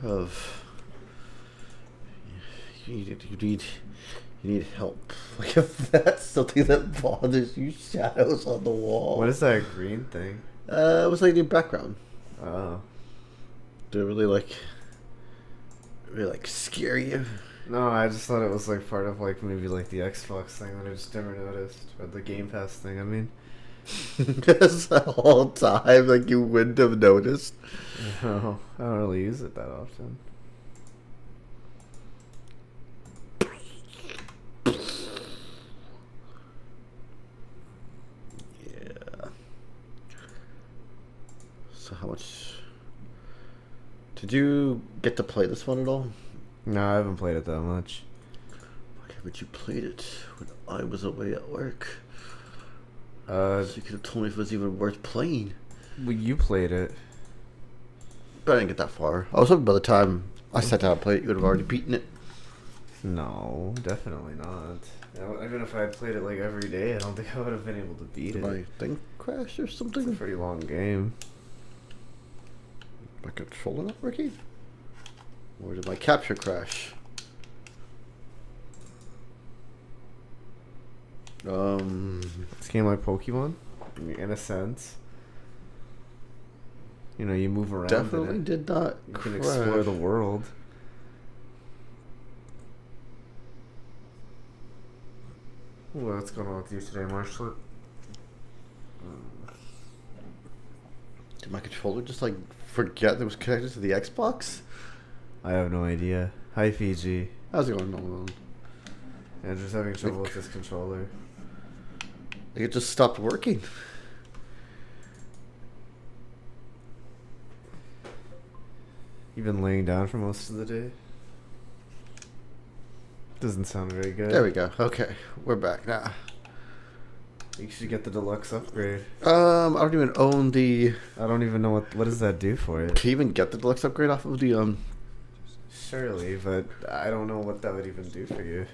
of you need help. Like if that's something that bothers you, shadows on the wall. What is that green thing? It was like the background. Oh. Did it really scare you? No, I just thought it was like part of like maybe like the Xbox thing that I just never noticed, or the Game Pass thing. I mean, Because the whole time, like you wouldn't have noticed. no, I don't really use it that often. Yeah. So how much did you get to play this one at all? No, I haven't played it that much. Okay, but you played it when I was away at work. So you could have told me if it was even worth playing. well, you played it. But I didn't get that far. I was hoping by the time I sat down and played it, you would have already beaten it. No, definitely not. Even if I had played it like every day, I don't think I would have been able to beat Did it. my thing crash or something? It's a pretty long game. My controller not working? Or did my capture crash? It's a game like Pokemon, in a sense. You know, you move around. Definitely did not. You can explore the world. What's going on with you today, Marshall? Did my controller just like forget that it was connected to the Xbox? I have no idea. Hi, Fiji. How's it going on? Andrew's having trouble with this controller. Like it just stopped working. You've been laying down for most of the day? Doesn't sound very good. There we go. Okay, we're back now. You should get the deluxe upgrade. I don't even own the. I don't even know what does that do for it. Can you even get the deluxe upgrade off of the Surely, but I don't know what that would even do for you.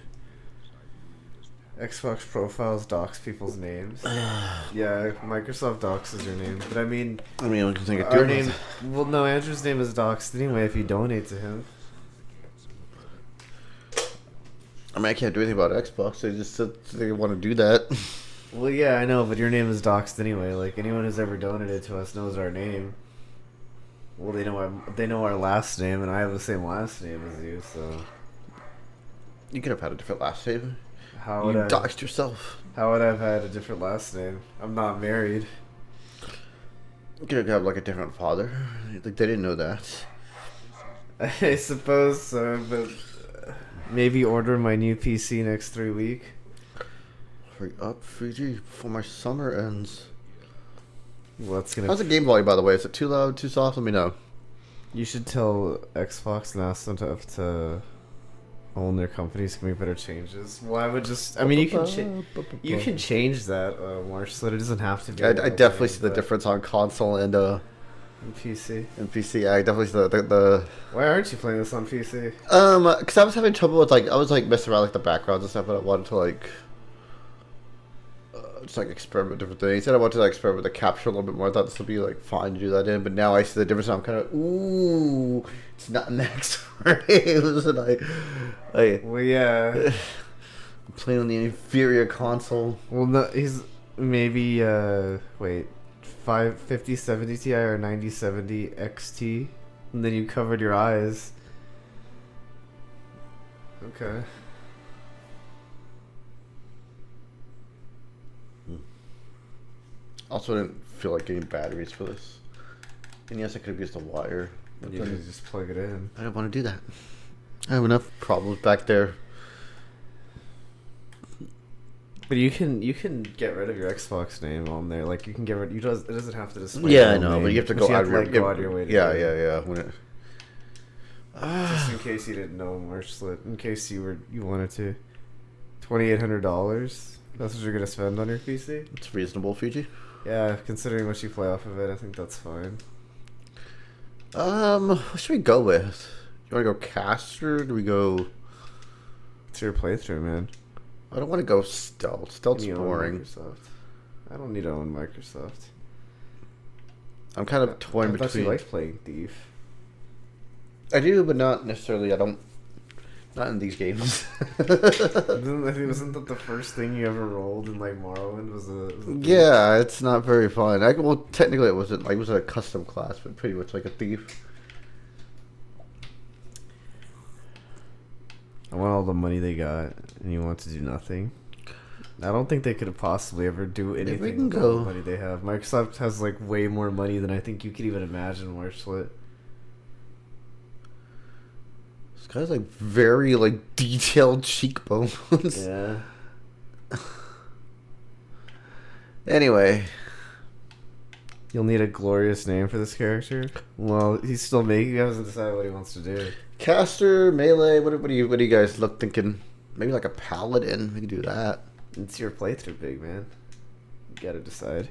Xbox profiles docs people's names. Yeah, Microsoft docs is your name, but I mean, I don't think our name. Well, no, Andrew's name is doxed anyway. If you donate to him. I mean, I can't do anything about Xbox. They just said they want to do that. Well, yeah, I know, but your name is doxed anyway. Like anyone who's ever donated to us knows our name. Well, they know our last name, and I have the same last name as you, so. You could have had a different last name. How would You I doxed yourself. How would I have had a different last name? I'm not married. You could have like a different father. Like they didn't know that. I suppose so, but maybe order my new PC next 3 week. Hurry up, Fiji, before my summer ends. Well, that's gonna. How's the game volume, by the way? Is it too loud, too soft? Let me know. You should tell Xbox and ask them to own their companies to make better changes. Well, I would just. I mean, you can change that, Marsh, so that it doesn't have to be. I definitely see the difference on console and PC. and PC. I definitely see the. Why aren't you playing this on PC? Because I was having trouble with I was messing around the backgrounds and stuff, but I wanted to just experiment with different things. And I wanted to experiment with the capture a little bit more. I thought this would be fine to do that in, but now I see the difference. And I'm kind of ooh, it's not next frames, and well, yeah. I'm playing on the inferior console. Well, no, he's maybe wait, 5070 Ti or 9070 XT, and then you covered your eyes. Okay. Also, I didn't feel like getting batteries for this. And yes, I could have used a wire. But You can just plug it in. I don't want to do that. I have enough problems back there. But you can get rid of your Xbox name on there. Like you can get rid. It doesn't have to display. Yeah, I know, but you have to go out out your way to yeah, do it. yeah. When it, Just in case you didn't know, Marshlet. In case you wanted to. $2,800. That's what you're gonna spend on your PC. it's reasonable, Fiji. Yeah, considering what you play off of it, I think that's fine. What should we go with? You want to go caster? Or do we go? It's your playthrough, man. I don't want to go stealth. Stealth's You own boring. Microsoft. I don't need to own Microsoft. I'm kind of torn I thought between. you liked playing Thief. I do, but not necessarily. I don't. Not in these games. Wasn't that the first thing you ever rolled in like Morrowind? Was a Yeah, it's not very fun. Well, technically, it wasn't. Like, it was a custom class, but pretty much like a thief. I want all the money they got, and you want to do nothing. I don't think they could have possibly ever do anything with all the money they have. Microsoft has like way more money than I think you could even imagine. Marshlet. This guy's like very like detailed cheekbones. Yeah. Anyway, you'll need a glorious name for this character. Well, he's still making. He hasn't decided what he wants to do. caster, melee. What do you guys look thinking? Maybe like a paladin. We can do that. It's your playthrough, big man. You gotta decide.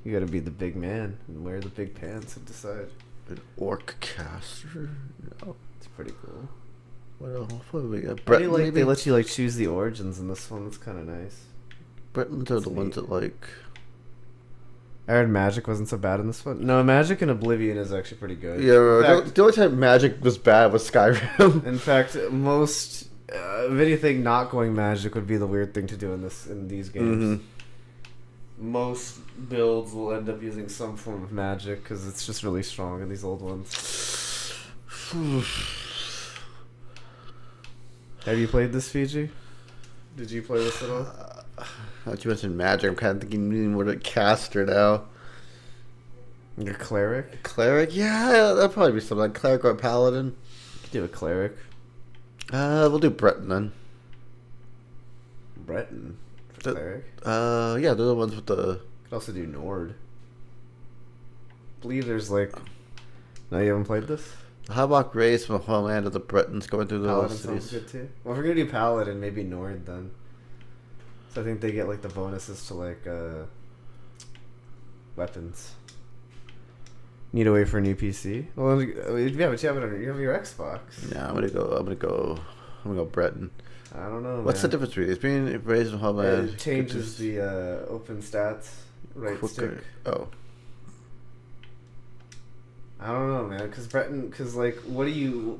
You gotta be the big man and wear the big pants and decide. An orc caster. No. It's pretty cool. What else? What do we got? They let you like choose the origins in this one. It's kind of nice. Bretons are the ones that like. I heard magic wasn't so bad in this one. No, magic in Oblivion is actually pretty good. Yeah, the only time magic was bad was Skyrim. In fact, most if anything, not going magic would be the weird thing to do in these games. Mm-hmm. Most builds will end up using some form of magic because it's just really strong in these old ones. Have you played this, Fiji? Did you play this at all? Now that you mentioned magic, I'm kind of thinking more like caster now. You're cleric? Cleric? Yeah, that'd probably be something like cleric or paladin. You could do a cleric. We'll do Breton then. Breton for cleric? Yeah, they're the ones with the... Could also do Nord. I believe there's like... No, you haven't played this? The Habak race from the homeland of the Bretons going through the Paladin cities. sounds good too. Well, if we're gonna do Paladin, maybe Nord then. So I think they get like the bonuses to like weapons. Need to wait for a new PC. Well, yeah, but you have your Xbox. Yeah, I'm gonna go Breton. I don't know. What's the difference between it's being raised in homeland? It changes the open stats right quicker. stick. Oh. I don't know, man. Because what are you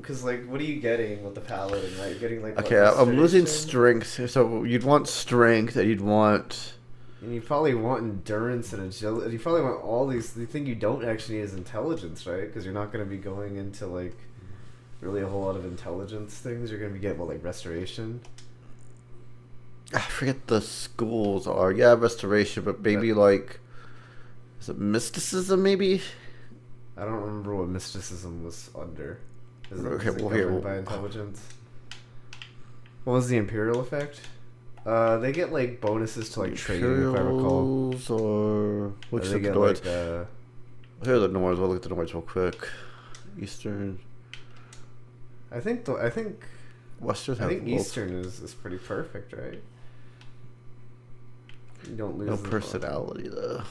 getting with the paladin? Right, you're getting like. Okay, I'm losing strength. So you'd want strength, and you'd want. And you probably want endurance and agility. You probably want all these. The thing you don't actually need is intelligence, right? Because you're not going to be going into like really a whole lot of intelligence things. You're going to be getting like restoration. I forget the schools are. Yeah, restoration, but maybe like. Is it mysticism? Maybe. I don't remember what mysticism was under. Is Okay, it well here by intelligence. What was the imperial effect? They get like bonuses to like trading, if I recall. Or which is the Nords? Here are the Nords. We'll look at the Nords real quick. Eastern. I think Western. I think Eastern is pretty perfect, right? You don't lose. No personality though.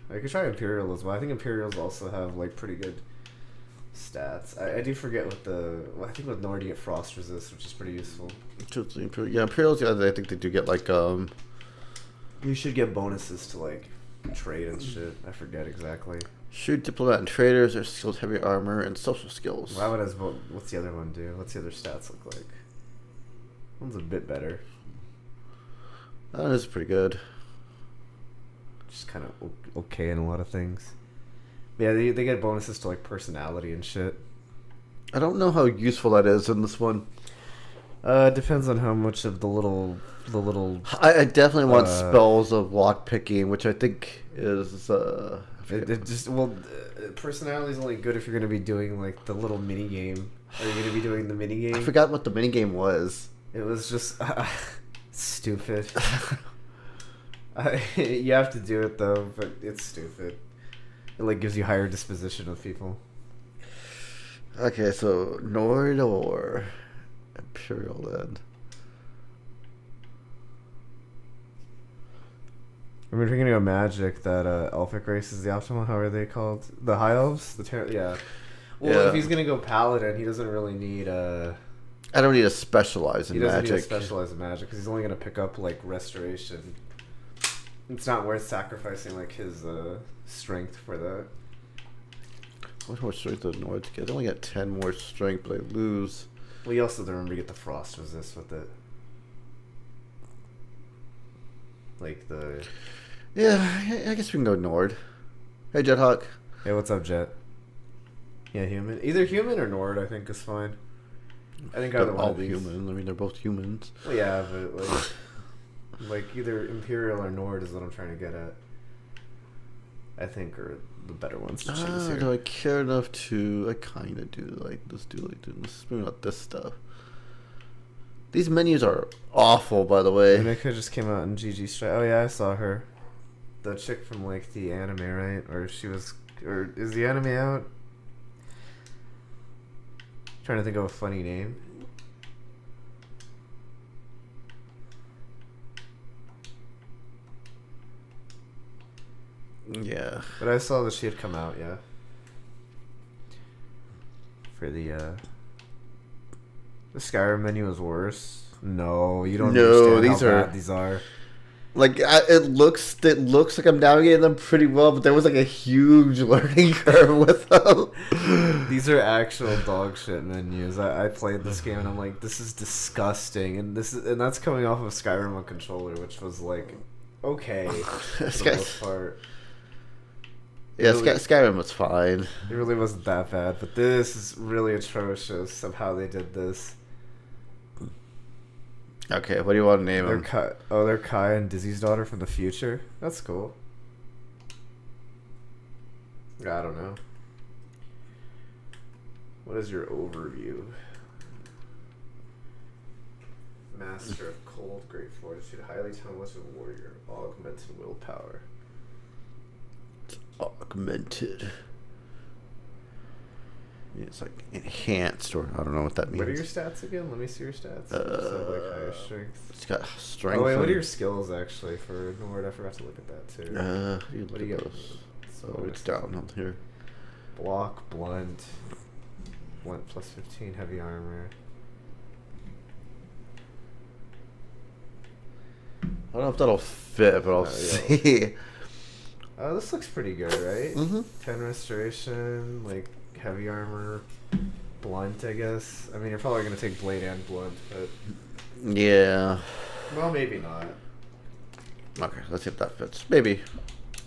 I could try Imperial as well. I think Imperials also have like pretty good stats. I do forget what I think with Nord you get frost resist, which is pretty useful. Yeah, Imperials. Yeah, I think they do get like You should get bonuses to like trade and shit. I forget exactly. Shoot, diplomat, and traders are skills, heavy armor, and social skills. Why would what's the other one do? What's the other stats look like? One's a bit better. That is pretty good. Just kind of okay in a lot of things. Yeah, they get bonuses to like personality and shit. I don't know how useful that is in this one. Depends on how much of the little. I definitely want spells of lock picking, which I think is. Personality is only good if you're going to be doing like the little mini game. Are you going to be doing the mini game? I forgot what the mini game was. It was just stupid. You have to do it though, but it's stupid. It like gives you higher disposition with people. Okay, so Nord or Imperial then. I mean, if you're gonna go magic, that elfic race is the optimal. How are they called? The high elves. Yeah. Well, if he's gonna go paladin, he doesn't really need I don't need to specialize in magic. He doesn't need to specialize in magic because he's only gonna pick up like restoration. It's not worth sacrificing like his strength for that. How much more strength do the Nords get? They only get 10 more strength, but they lose. Well, you also have to remember to get the frost resist with it. Like the... Yeah, I guess we can go Nord. Hey, Jethawk. Hey, what's up, Jet? Yeah, human. Either human or Nord, I think, is fine. I think either They're one all of these. human. I mean, they're both humans. Well, yeah, but like either Imperial or Nord is what I'm trying to get at. I think are the better ones to choose here. Do I care enough to... I kind of do. Like, let's do this. Maybe not this stuff. These menus are awful, by the way. Monica just came out in GG Strike. Oh, yeah, I saw her. The chick from, like, the anime, right? Or she was... Or is the anime out? Trying to think of a funny name. Yeah. But I saw that she had come out, yeah. For the Skyrim menu is worse. No, you don't understand how bad these are. Like, it looks like I'm navigating them pretty well, but there was like a huge learning curve with them. These are actual dog shit menus. I played this game and I'm like, this is disgusting, and that's coming off of Skyrim on controller, which was like okay for the most part. Yeah, really, Skyrim was fine. It really wasn't that bad, but this is really atrocious of how they did this. Okay, what do you want to name them? They're Kai and Dizzy's daughter from the future. That's cool. I don't know. What is your overview? Master of Cold, Great Fortitude, highly talented warrior, augmented willpower. It's augmented. It's like enhanced, or I don't know what that means. What are your stats again? Let me see your stats. Like higher strength. It's got strength. Oh wait, what are your skills actually for Nord? I forgot to look at that too. What do you get? So it's down on here. Block, blunt plus 15, heavy armor. I don't know if that'll fit, but I'll see. This looks pretty good, right? Mm-hmm. 10 restoration, like heavy armor, blunt, I guess. I mean, you're probably gonna take blade and blunt, but yeah. Well, maybe not. Okay, let's see if that fits. Maybe.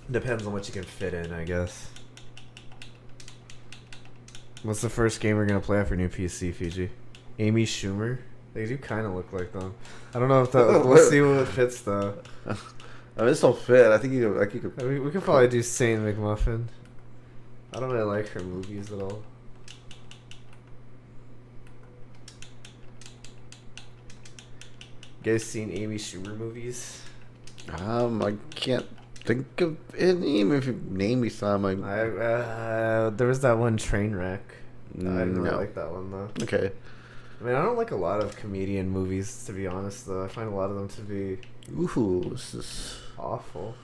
Depends on what you can fit in, I guess. What's the first game we're gonna play off your new PC, Fiji? Amy Schumer? They do kind of look like them. I don't know if that. We'll see what fits though. I mean, this will fit. I think you could. I mean, we could probably do Saint McMuffin. I don't really like her movies at all. You guys seen Amy Schumer movies? I can't think of any. If you name me some, there was that one Trainwreck. I didn't really like that one though. Okay. I mean, I don't like a lot of comedian movies, to be honest. Though I find a lot of them to be this is awful.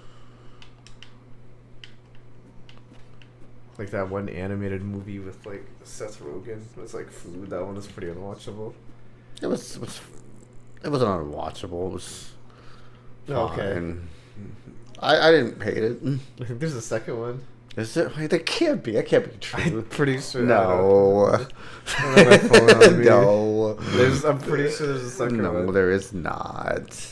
Like that one animated movie with like Seth Rogen. It was like food. That one was pretty unwatchable. It wasn't unwatchable. It was fine. Okay. I didn't hate it. I think there's a second one. Is it? Wait, that can't be. That can't be true. I'm pretty sure. No. I don't have my phone on me. No. I'm pretty sure there's a second one. No, there is not.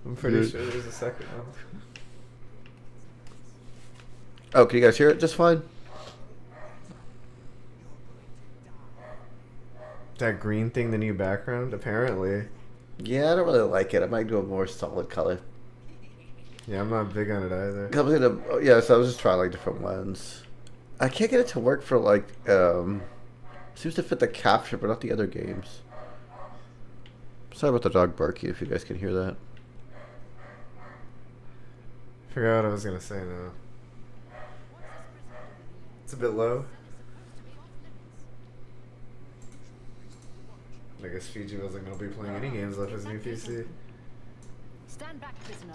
I'm pretty sure there's a second one. Oh, can you guys hear it just fine? That green thing, the new background, apparently. Yeah, I don't really like it. I might do a more solid color. Yeah, I'm not big on it either. So I was just trying like different ones. I can't get it to work for like seems to fit the capture, but not the other games. Sorry about the dog barking. If you guys can hear that. Forgot what I was gonna say now. It's a bit low. I guess Fiji wasn't gonna be playing any games off his new PC. Stand back, prisoner.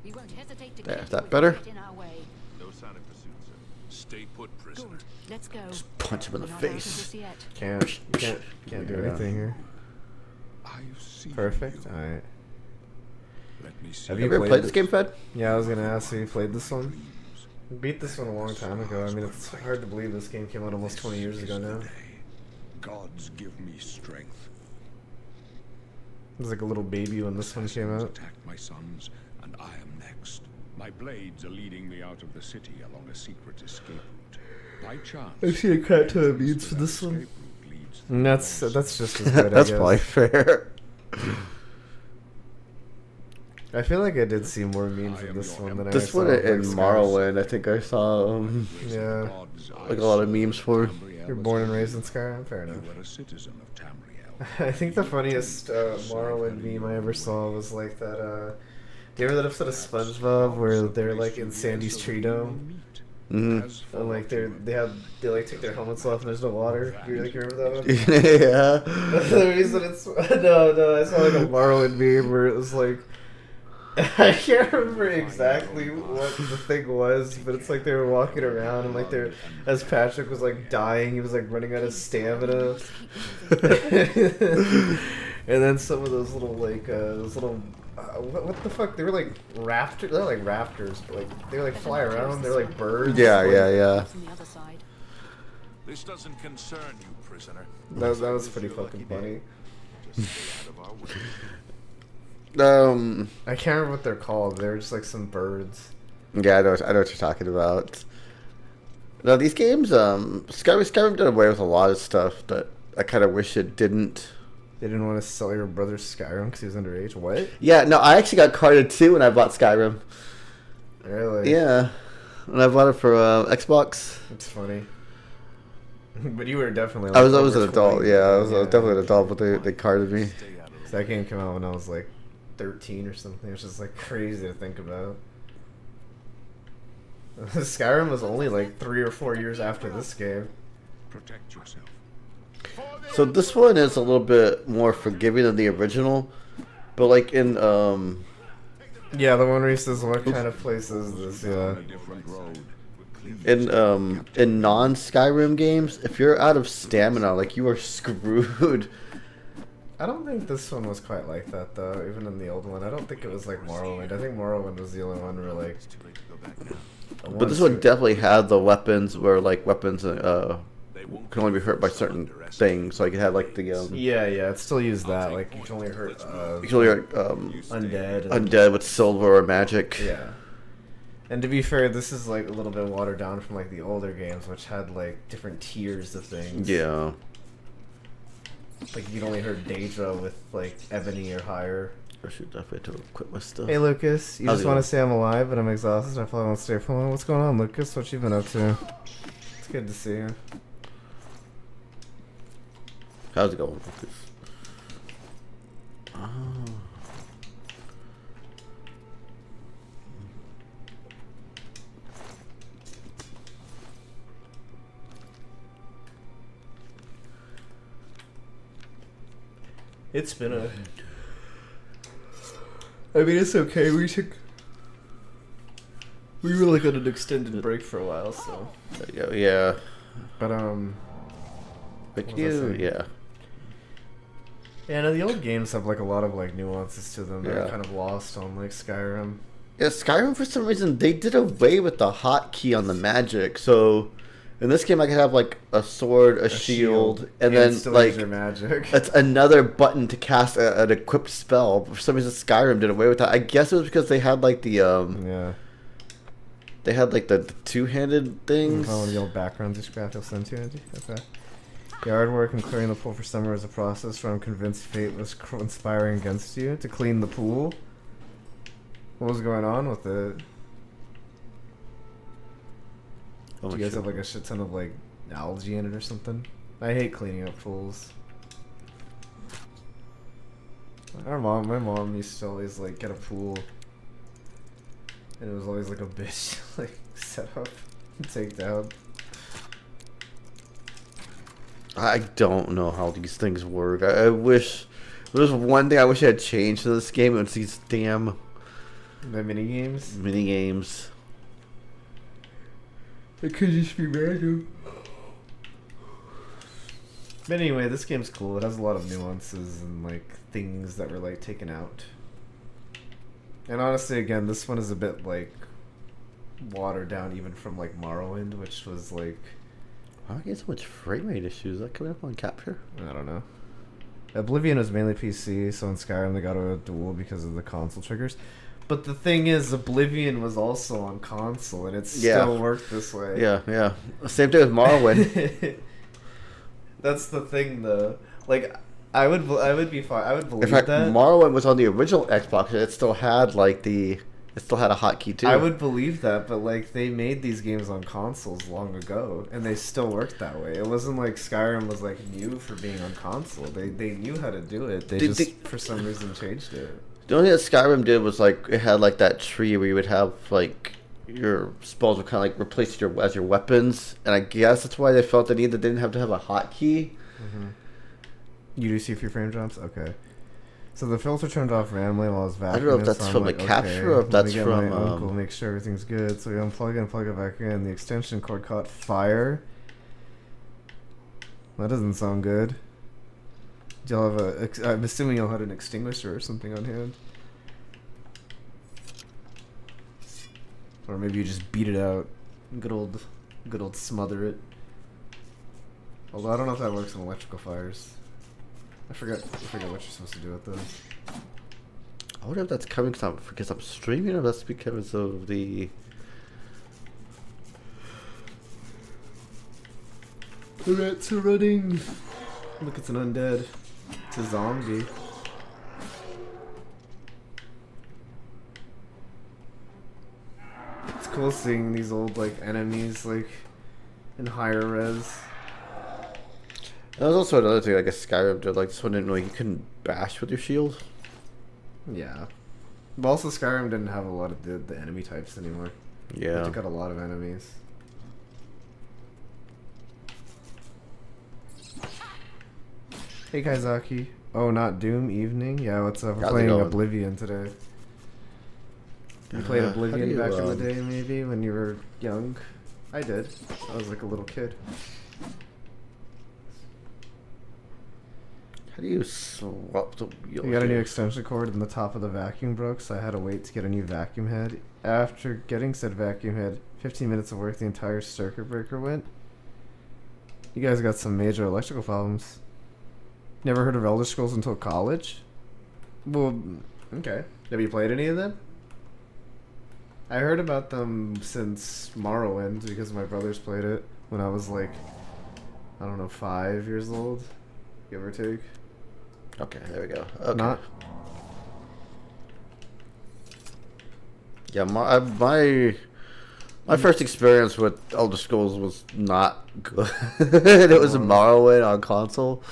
We won't hesitate to There, kill is that you better? if you get in our way. No sign of pursuit, sir. Stay put, prisoner. Good. Let's go. Just punch him in the We're not out of face. this yet. Can't do anything here. I've seen Perfect. you. All right. Let me see. Have Have you you ever played this game, Fed? Yeah, I was gonna ask. Have you played this one? Beat this one a long time ago. I mean, it's hard to believe this game came out almost 20 years ago now. Gods give me strength. It was like a little baby when this one came out. Attacked my sons, and I am next. My blades are leading me out of the city along a secret escape route. By chance, I've seen a crap ton of memes for this one. And that's just as good. That's I guess. probably fair. I feel like I did see more memes in this one than I This saw one in in Scars. Morrowind, I think I saw Yeah. like a lot of memes for. You're born and raised in Skyrim? Fair You enough. were a citizen of Tamriel. I think the funniest Morrowind meme I ever saw was like that. Do you remember that episode of SpongeBob where they're like in Sandy's tree dome? Mm-hmm. And like they like take their helmets off and there's no water. Do you like remember that one? Yeah. The reason it's no, I saw like a Morrowind meme where it was like I can't remember exactly what the thing was, but it's like they were walking around and like they're as Patrick was like dying, he was like running out of stamina. And then some of those little like what the fuck? They were like raptors. They're like raptors, but like they like fly around. They're like birds. Yeah, like, yeah. From the other side. This doesn't concern you, prisoner. That was pretty fucking funny. Just get out of our way. I can't remember what they're called. They're just like some birds. Yeah, I know what you're talking about. No, these games, Skyrim did away with a lot of stuff that I kind of wish it didn't. They didn't want to sell your brother Skyrim because he was underage. What? Yeah, no, I actually got carded too when I bought Skyrim. Really? Yeah, when I bought it for Xbox. That's funny. But you were definitely. I was over an adult. 20. Yeah, I was definitely an adult, but they carded me. So that game came out when I was like 13 or something. It's just like crazy to think about. Skyrim was only like 3 or 4 years after this game. Protect yourself. So this one is a little bit more forgiving than the original, but like in Yeah, the one where he says, "What kind of place is this?" Yeah. A different road. in non-Skyrim games, if you're out of stamina, like you are screwed. I don't think this one was quite like that though. Even in the old one, I don't think it was like Morrowind. I think Morrowind was the only one where like. But this one definitely had the weapons where like weapons can only be hurt by certain things. Like it had like the Yeah, it still used that. Like you can only hurt you can only hurt, undead. undead with silver or magic. Yeah. And to be fair, this is like a little bit watered down from like the older games, which had like different tiers of things. Yeah. Like you can only hurt Daedra with like Ebony or higher. I should definitely have to equip my stuff. Hey Lucas, you How's just it want to going? say I'm alive, but I'm exhausted. I probably won't stay for long. What's going on, Lucas? What you been up to? It's good to see you. How's it going, Lucas? Oh. It's been a. I mean, it's okay. We were like on an extended break for a while, so. Yeah. But But What was I saying? yeah. yeah, no, the old games have like a lot of like nuances to them that are Yeah. kind of lost on like Skyrim. Yeah, Skyrim for some reason they did away with the hotkey on the magic. So in this game I could have like a sword, a shield, and then still like use your magic. it's another button to cast an equipped spell. But for some reason Skyrim did away with that. I guess it was because they had like the Yeah. they had like the two-handed things. One of the old backgrounds you scrapped, I'll send to you, Andy. Okay. Yard work and clearing the pool for summer is a process where I'm convinced fate was conspiring against you to clean the pool. What was going on with it? Oh, Do you guys shit. have like a shit ton of like algae in it or something? I hate cleaning up pools. My mom used to always like get a pool, and it was always like a bitch to, like set up and take down. I don't know how these things work. I wish there's one thing I wish I had changed in this game. It's these damn The mini games. mini games. It could just be random. But anyway, this game's cool. It has a lot of nuances and like things that were like taken out. And honestly, again, this one is a bit like watered down even from like Morrowind, which was like, Why am I getting so much frame rate issues? Is that coming up on capture? I don't know. Oblivion was mainly PC, so in Skyrim they got a dual because of the console triggers. But the thing is, Oblivion was also on console, and it still worked this way. Yeah, yeah. Same thing with Morrowind. That's the thing, though. Like, I would be fine. I would believe In fact, that. Morrowind was on the original Xbox. It still had it still had a hotkey too. I would believe that, but like they made these games on consoles long ago, and they still worked that way. It wasn't like Skyrim was like new for being on console. They knew how to do it. They just for some reason changed it. The only thing that Skyrim did was like it had like that tree where you would have like your spells would kind of like replace as your weapons, and I guess that's why they felt the need that they didn't have to have a hotkey. Mm-hmm. You do see a few frame drops? Okay. So the filter turned off randomly while I was vacuuming. I don't know if that's from the capture or if that's from... my uncle, make sure everything's good. So we unplug and plug it back in. The extension cord caught fire. That doesn't sound good. Do y'all have I'm assuming y'all had an extinguisher or something on hand. Or maybe you just beat it out. Good old smother it. Although I don't know if that works on electrical fires. I forget what you're supposed to do with those. I wonder if that's coming because I'm streaming, or that's because of the... The rats are running. Look, it's an undead. It's a zombie. It's cool seeing these old like enemies like in higher res. That was also another thing, like a Skyrim did. Like this one didn't know you couldn't bash with your shield. Yeah. But also Skyrim didn't have a lot of the enemy types anymore. Yeah. It took out a lot of enemies. Hey Kaizaki. Oh, not Doom Evening? Yeah, what's up? We're How's it playing going? Oblivion today. You played how do Oblivion you, back in the day, maybe, when you were young? I did. I was like a little kid. How do you swap the wheel? We got a new here? extension cord and the top of the vacuum broke, so I had to wait to get a new vacuum head. After getting said vacuum head, 15 minutes of work, the entire circuit breaker went. You guys got some major electrical problems. Never heard of Elder Scrolls until college? Well, okay. Have you played any of them? I heard about them since Morrowind because my brothers played it when I was like, I don't know, 5 years old, give or take. Okay, there we go. Okay. Not. Yeah, my first experience with Elder Scrolls was not good. It was Morrowind on console.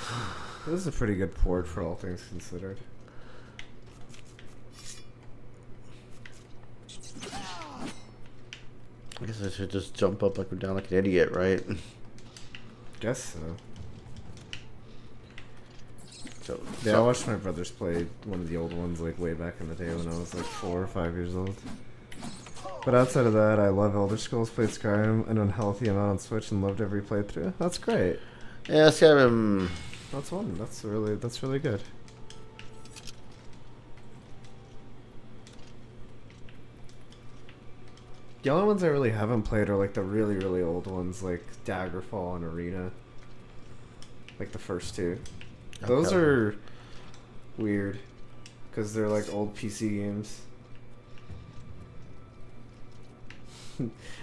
It was a pretty good port for all things considered. I guess I should just jump up like we're down like an idiot, right? Guess so. So, Yeah, I watched my brothers play one of the old ones like way back in the day when I was like 4 or 5 years old. But outside of that, I love Elder Scrolls, played Skyrim an unhealthy amount on Switch, and loved every playthrough. That's great. yeah, Skyrim. That's one. That's really good. The only ones I really haven't played are like the really, really old ones, like Daggerfall and Arena. Like the first two. Those Okay. are weird because they're like old PC games.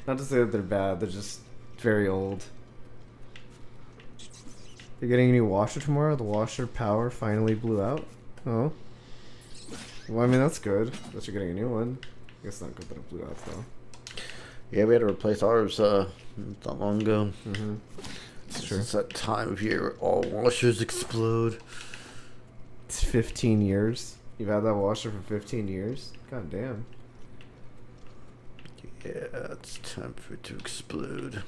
Not to say that they're bad, they're just very old. You're getting a new washer tomorrow? The washer power finally blew out? Oh. Well, I mean, that's good that you're getting a new one. I guess not good that it blew out, though. Yeah, we had to replace ours not long ago. Mm-hmm. It's true. It's that time of year where all washers explode. It's 15 years. You've had that washer for 15 years? God damn. Yeah, it's time for it to explode.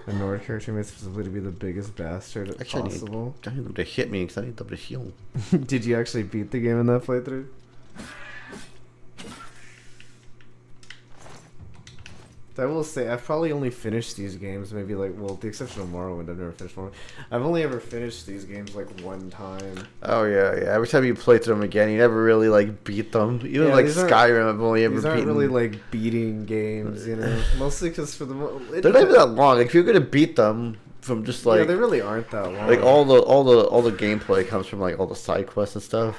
The Nord character made specifically to be the biggest bastard Actually, possible. I need them to hit me because I need them to heal. Did you actually beat the game in that playthrough? I will say, I've probably only finished these games maybe like, well, with the exception of Morrowind, I've never finished Morrowind. I've only ever finished these games like one time. Oh yeah. Every time you play through them again, you never really like beat them. Even Yeah, like these aren't- Skyrim, I've only ever These beaten. aren't really like beating games, you know. Mostly because for the They're not even that long. Like if you're gonna beat them from just like yeah, they really aren't that long. like all the gameplay comes from like all the side quests and stuff.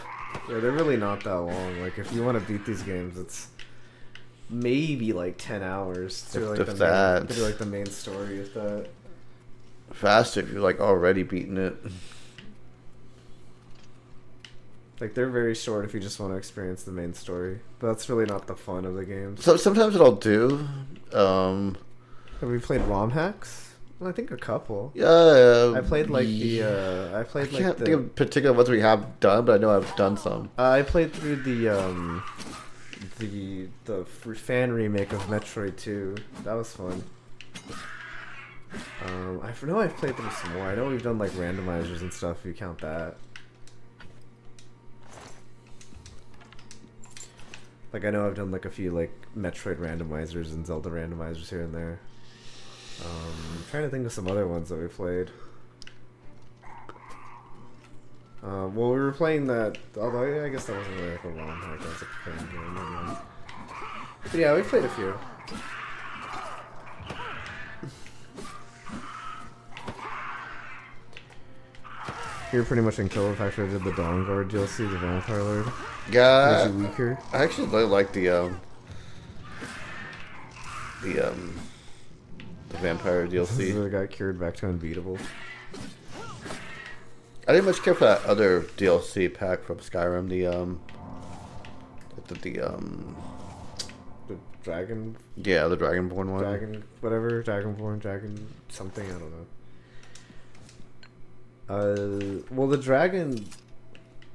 Yeah, they're really not that long. Like if you want to beat these games, it's maybe like 10 hours to like If that. to do like the main story. If that. Faster if you're like already beating it. Like they're very short if you just want to experience the main story, but that's really not the fun of the games. So sometimes what I'll do, Have we played ROM hacks? Well, I think a couple. yeah. I played like the. I I played like can't the. think of particular ones we have done, but I know I've done some. I played through the fan remake of Metroid 2. That was fun. I know I've played through some more. I know we've done like randomizers and stuff. If you count that. Like I know I've done like a few like Metroid randomizers and Zelda randomizers here and there. I'm trying to think of some other ones that we played. Well, we were playing that. Although yeah, I guess that wasn't really like a ROM hack. That was like a fan game. Never mind. But yeah, we played a few. You're pretty much in kill. In fact, I did the Dawn Guard DLC, the Vampire Lord. Yeah, Was you weaker? I actually really like the vampire DLC. So it got cured back to unbeatable. I didn't much care for that other DLC pack from Skyrim. The The dragon, yeah, the Dragonborn one. whatever, Dragonborn, dragon something, I don't know. Well, the Dragonborn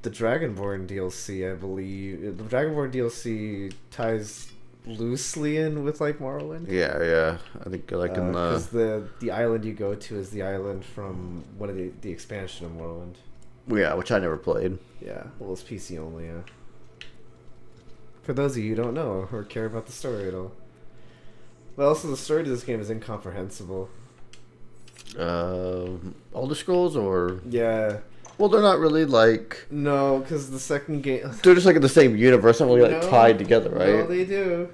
DLC, I believe, the Dragonborn DLC ties loosely in with like Morrowind. Yeah. I think like in Because the island you go to is the island from one of the expansion of Morrowind. yeah, which I never played. Yeah, well, it's PC only. Yeah. For those of you who don't know or care about the story at all. But also, the story to this game is incomprehensible. Elder Scrolls or Yeah. well, they're not really like No, because the second game. they're just like in the same universe, not really like No, tied together, right? No, they do.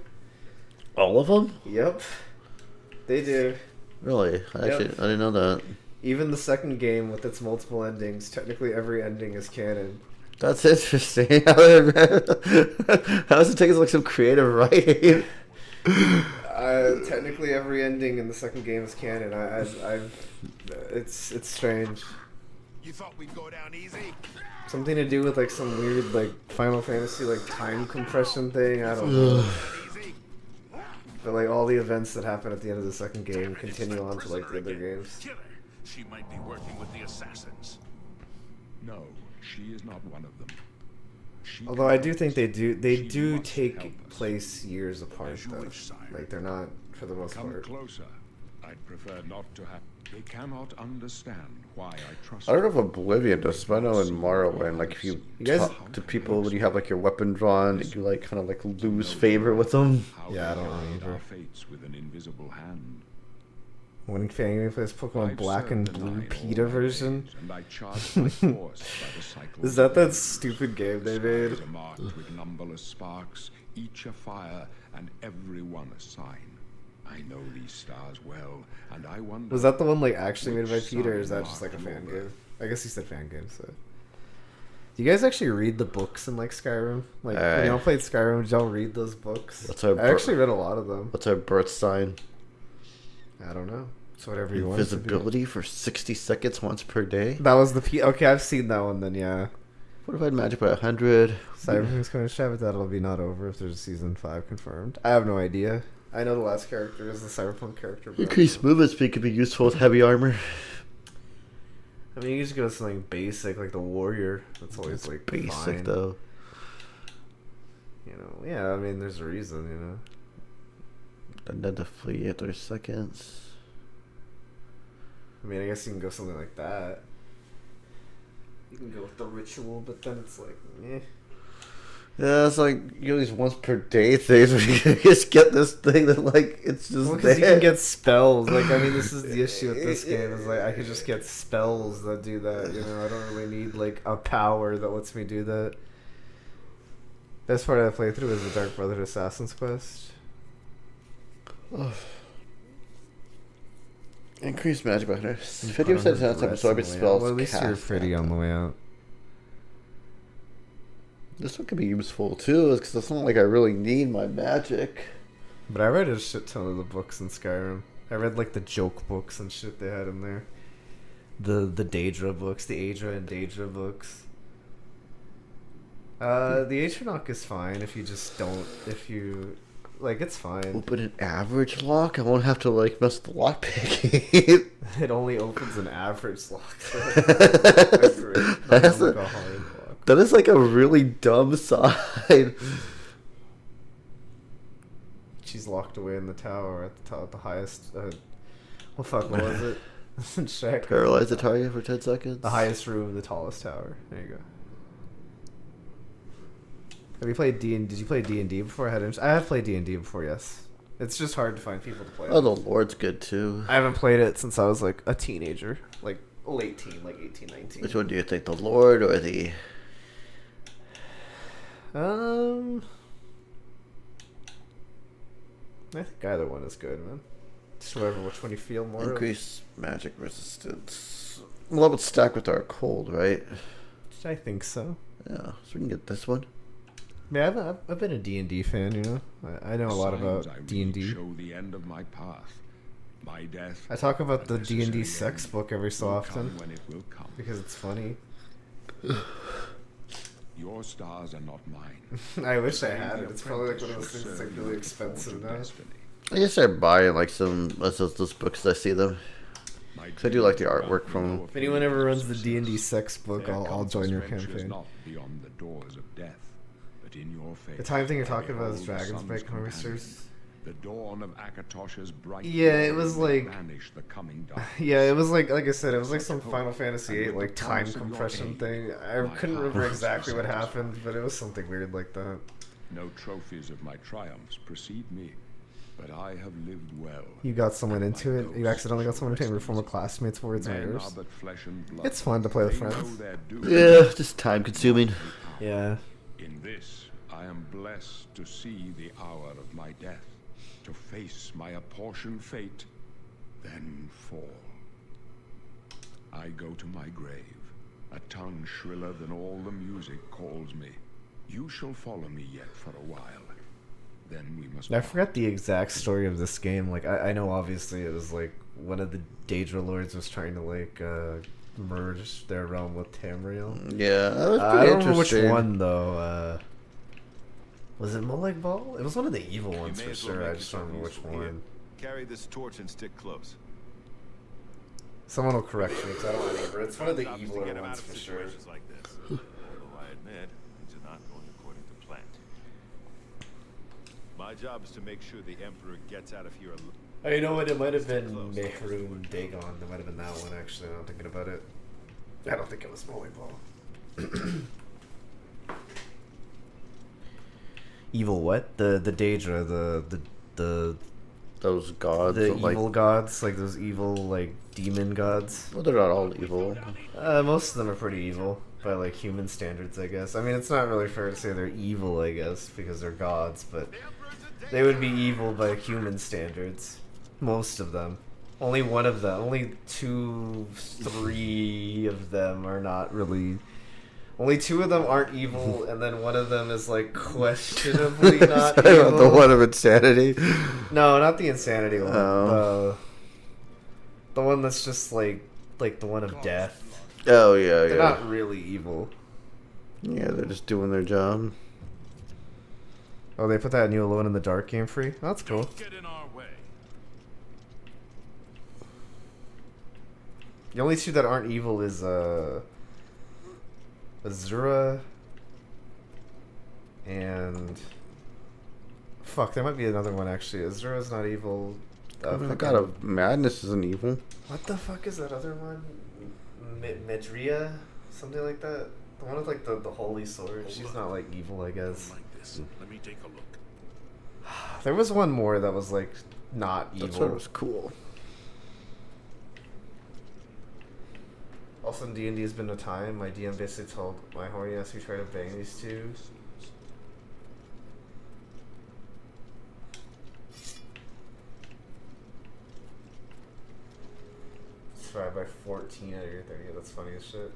All of them? Yep. They do. Really? Actually, I didn't know that. Even the second game with its multiple endings, technically every ending is canon. That's interesting. How does it take us like some creative writing? Technically every ending in the second game is canon. It's strange. You thought we'd go down easy? Something to do with like some weird like Final Fantasy like time compression thing. I don't know. Easy? But like all the events that happen at the end of the second game continue on to like the other games. Kill her. She might be working with the assassins. No, she is not one of them. She Although I do cannot. think they She do must help take us. place years apart As you though. wish, sire. Like they're not for the most Come part. closer. I'd prefer not to have. They cannot understand why I trust. I don't know if Oblivion does, but I know in Morrowind, like if you You guys- talk to people when you have like your weapon drawn, you like kind of like lose favor with them. How Yeah, I they don't know guide either. our fates with an invisible hand. When Fanny plays Pokemon I've Black and served the Blue Nine all PETA my version. days, and I charge my course by the cycle Is of that the stupid game they skies made? are marked with numberless sparks, each a fire, and every one a sign. I know these stars well, and I wonder. Was that the one like actually made by which PETA, or is sign that just like a marked fan over? game? I guess you said fan game, so. Do you guys actually read the books in like Skyrim? Like when y'all played Skyrim, did y'all read those books? That's how I actually read a lot of them. What's our birth sign? I don't know. It's whatever you want. Invisibility for 60 seconds once per day. That was the Okay, I've seen that one. Then yeah. What if I had magic by 100? Cyberpunk's coming to chat, but that'll be not over if there's a season 5 confirmed. I have no idea. I know the last character is the Cyberpunk character. But Increased movement speed could be useful with heavy armor. I mean, you just go to something basic like the warrior. That's always like Basic fine. though. You know, yeah. I mean, there's a reason. You know. And then the flee at 30 seconds. I mean, I guess you can go something like that. You can go with the ritual, but then it's like, eh. Yeah, it's like you know these once per day things where you can just get this thing that like it's just Because you there. can get spells. Like, I mean, this is the issue with this game. Is like I could just get spells that do that. You know, I don't really need like a power that lets me do that. Best part of that playthrough is the Dark Brotherhood Assassin's Quest. Increased magic bonus. 50% chance of absorbing spells. Well, at least you're cast. pretty on the way out. This one could be useful too, because it's not like I really need my magic. But I read a shit ton of the books in Skyrim. I read like the joke books and shit they had in there. The Daedra books, the Aedra and Daedra books. The Atronach is fine if you just don't, if you, like, it's fine. Open an average lock? I won't have to like mess with the lock picking. It only opens an average lock. That's like a- a hard lock. That is like a really dumb side. She's locked away in the tower at the top, the highest. What was it? Check. Paralyze the target for 10 seconds. The highest room, the tallest tower. There you go. Have you played D? Did you play D&D before? I have played D&D before. Yes. It's just hard to find people to play. Oh, the Lord's good too. I haven't played it since I was like a teenager, like late teen, like 18, 19. Which one do you think, the Lord or the? I think either one is good, man. Just whatever, which one you feel more of. Increase magic resistance. Well, it's stacked with our cold, right? I think so. Yeah, so we can get this one. Yeah, I've been a D&D fan, you know. I know a lot Signs about I read D&D. show the end of my path. My death. I talk about the a D&D necessary sex end, book every so will often come when it will come. because it's funny. Your stars are not mine. I wish I Save had the it. It's probably like one of those apprentice things shall that's like serve really you to forge expensive a now. destiny. I guess I buy like some those books as I see them. My 'Cause I do like the dreams artwork grant from me them. no If anyone ever runs the affinity D&D for sex book, Their I'll compass join your ventures campaign. not beyond the doors of death, but in your face. The time thing you're I talking about is behold the Dragon's sun's Break companion. Harvesters. The dawn of Akatosh's bright Yeah, it glory was may like- banish the coming dark. Yeah, it was like I said, it was like some Final Fantasy VIII like time Promise of your compression aid, thing. I my couldn't heart remember is exactly what satisfied. happened, but it was something weird like that. No trophies of my triumphs precede me, but I have lived well. You got someone and into my it. You ghost accidentally got shall someone into it. rest Your in former peace. classmates' words and Men yours. are but flesh and blood. It's fun to play with They know friends. their doom. Yeah, just time consuming. Yeah. In this, I am blessed to see the hour of my death, to face my apportioned fate, then fall. I go to my grave, a tongue shriller than all the music calls me. You shall follow me yet for a while. Then we must. I forgot the exact story of this game. Like, I know obviously it was like one of the Daedra lords was trying to like merge their realm with Tamriel. Yeah, that was I pretty don't remember which interesting. one though. Was it Molag Bal? It was one of the evil ones may for as well sure. I make just don't remember which yourself useful. one. Here, carry this torch and stick close. Someone will correct me because I don't remember. It's one of the Our job is to eviler get 'em out ones of for sure. situations like this. Although I admit, things are not going according to plan. My job is to make sure the Emperor gets out of here alive. Oh, you know what? It might have been Mehrunes Dagon. That might have been that one, actually. Now I'm thinking about it. I don't think it was Molag Bal. Evil what? The Daedra, the Those gods, the like, evil gods, like those evil like demon gods. well, they're not all evil. Most of them are pretty evil by like human standards, I guess. I mean, it's not really fair to say they're evil, I guess, because they're gods, but they would be evil by human standards. Most of them. Only one of them, only 2, 3 of them are not really. Only 2 of them aren't evil, and then one of them is like questionably not Sorry about evil. the one of insanity. No, not the insanity one. Oh. The one that's just like the one of death. Oh yeah, They're yeah. not really evil. Yeah, they're just doing their job. Oh, they put that new Alone in the Dark game free? That's cool. Don't get in our way. The only 2 that aren't evil is Azura and fuck, there might be another one actually. Azura's not evil. I got a madness isn't evil. What the fuck is that other one? Medria? Something like that? The one with like the holy sword. She's not like evil, I guess. Like this. Let me take a look. There was one more that was like not That evil. sword was cool. Also in D&D has been a time. My DM basically told my horny ass we try to bang these two. Survived by 14 out of your 30. That's funny as shit.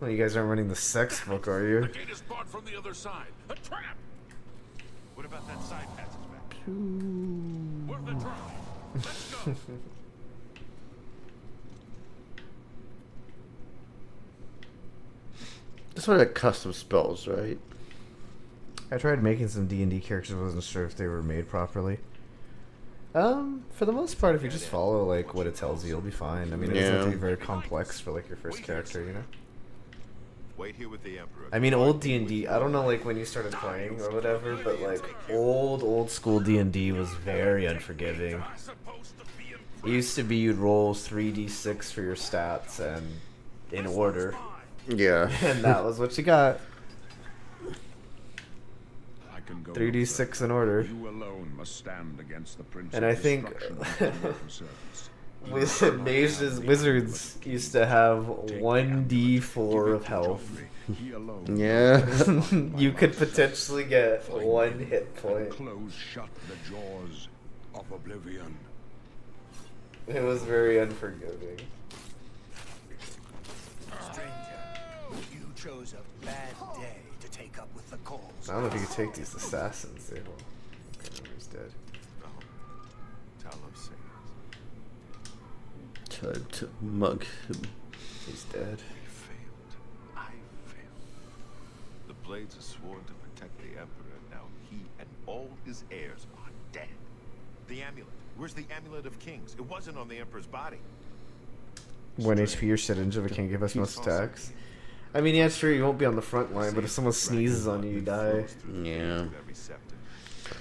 Well, you guys aren't running the sex book, are The you? gate is barred from the other side. A trap! What about that side passageway? Where's the drive? Let's go! This one had custom spells, right? I tried making some D&D characters. Wasn't sure if they were made properly. For the most part, if you just follow like what it tells you, you'll be fine. I mean, it doesn't have to be very complex for like your first character, you know. Wait here with the Emperor. I mean, old D&D. I don't know like when you started playing or whatever, but like old school D&D was very unforgiving. It used to be you'd roll 3d6 for your stats and in order, Yeah. and that was what you got. I can go 3d6 no in order. further. You alone must stand against the Prince And of I think Destruction and the servants. Mages, wizards used to have 1d4 of health. He alone Yeah. You could potentially get 1 hit point. close shut the jaws of oblivion. It was very unforgiving. Stranger, you chose a bad day to take up with the cause. I don't know if you could take these assassins. They don't. Okay, he's dead. Talos says. Tried to mug him. He's dead. I failed. The blades are sworn to protect the Emperor. Now he and all his heirs are dead. The amulet. Where's the amulet of kings? It wasn't on the Emperor's body. 1 HP or shit injured, but can't give us most attacks. I mean, yeah, sure, you won't be on the front line, but if someone sneezes on you, you die. Yeah.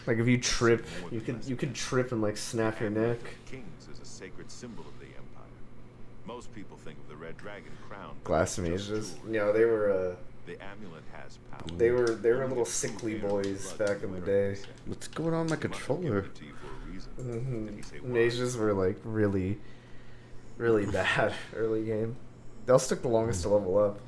Like if you trip, you can trip and like snap your neck. Kings is a sacred symbol of the Empire. Most people think of the red dragon crown. but Glass it's just mages. jewelry. No, they were The amulet has power. they were little sickly boys back in the day. What's going on with my controller? Mages were like really bad early game. They'll stick the longest to level up.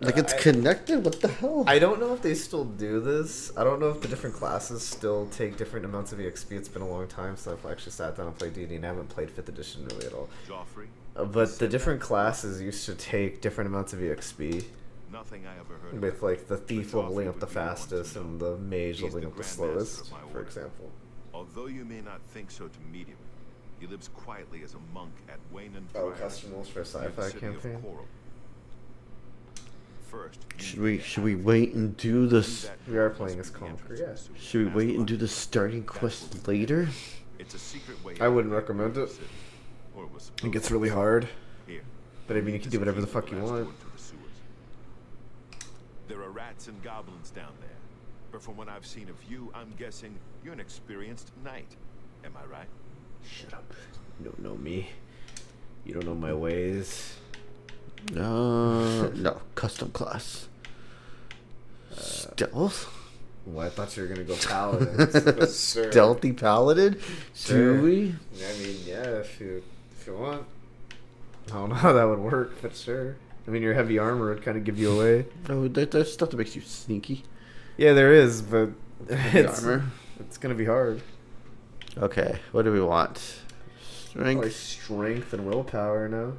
Like it's connected? What the hell? I don't know if they still do this. I don't know if the different classes still take different amounts of EXP. It's been a long time since I've actually sat down and played D&D, and I haven't played 5th edition really at all. Joffrey, But the different classes used to take different amounts of EXP, nothing I ever heard with of. like the thief leveling up the fastest and the mage leveling up the slowest, for example. Although you may not think so to meet him, he lives quietly as a monk at Wayne Oh, Priory, custom rules for a near the sci-fi city of campaign? Coral. First, Should we wait and do this? We are playing as Conquer, yeah. Should we wait and do the starting quest later? It's a secret way I out wouldn't of recommend the it. city. Or it was It supposed gets to really be. hard, Here. but I mean, you can do whatever the fuck you Last want. word to the sewers. There are rats and goblins down there, but from what I've seen of you, I'm guessing you're an experienced knight. Am I right? Shut up. You don't know me. You don't know my ways. No, custom class. Stealth? Well, I thought you were gonna go paladin. Sure. Stealthy paladin? Sure. Do we? I mean, yeah, if you want. I don't know how that would work, but sure. I mean, your heavy armor would kind of give you away. Oh, there's stuff that makes you sneaky. Yeah, there is, but Heavy it's armor. it's gonna be hard. Okay, what do we want? Probably Strength? strength and willpower now.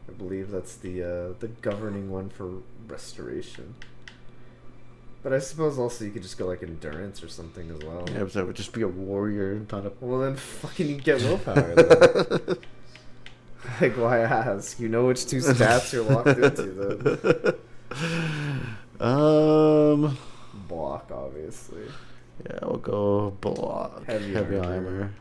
I believe that's the governing one for restoration. But I suppose also you could just go like endurance or something as well. Yeah, but that would just be a warrior, not a... Well, then fucking you get willpower. Then. Like, why ask? You know which 2 stats you're locked into then. Block, obviously. Yeah, we'll go block. Heavy armor.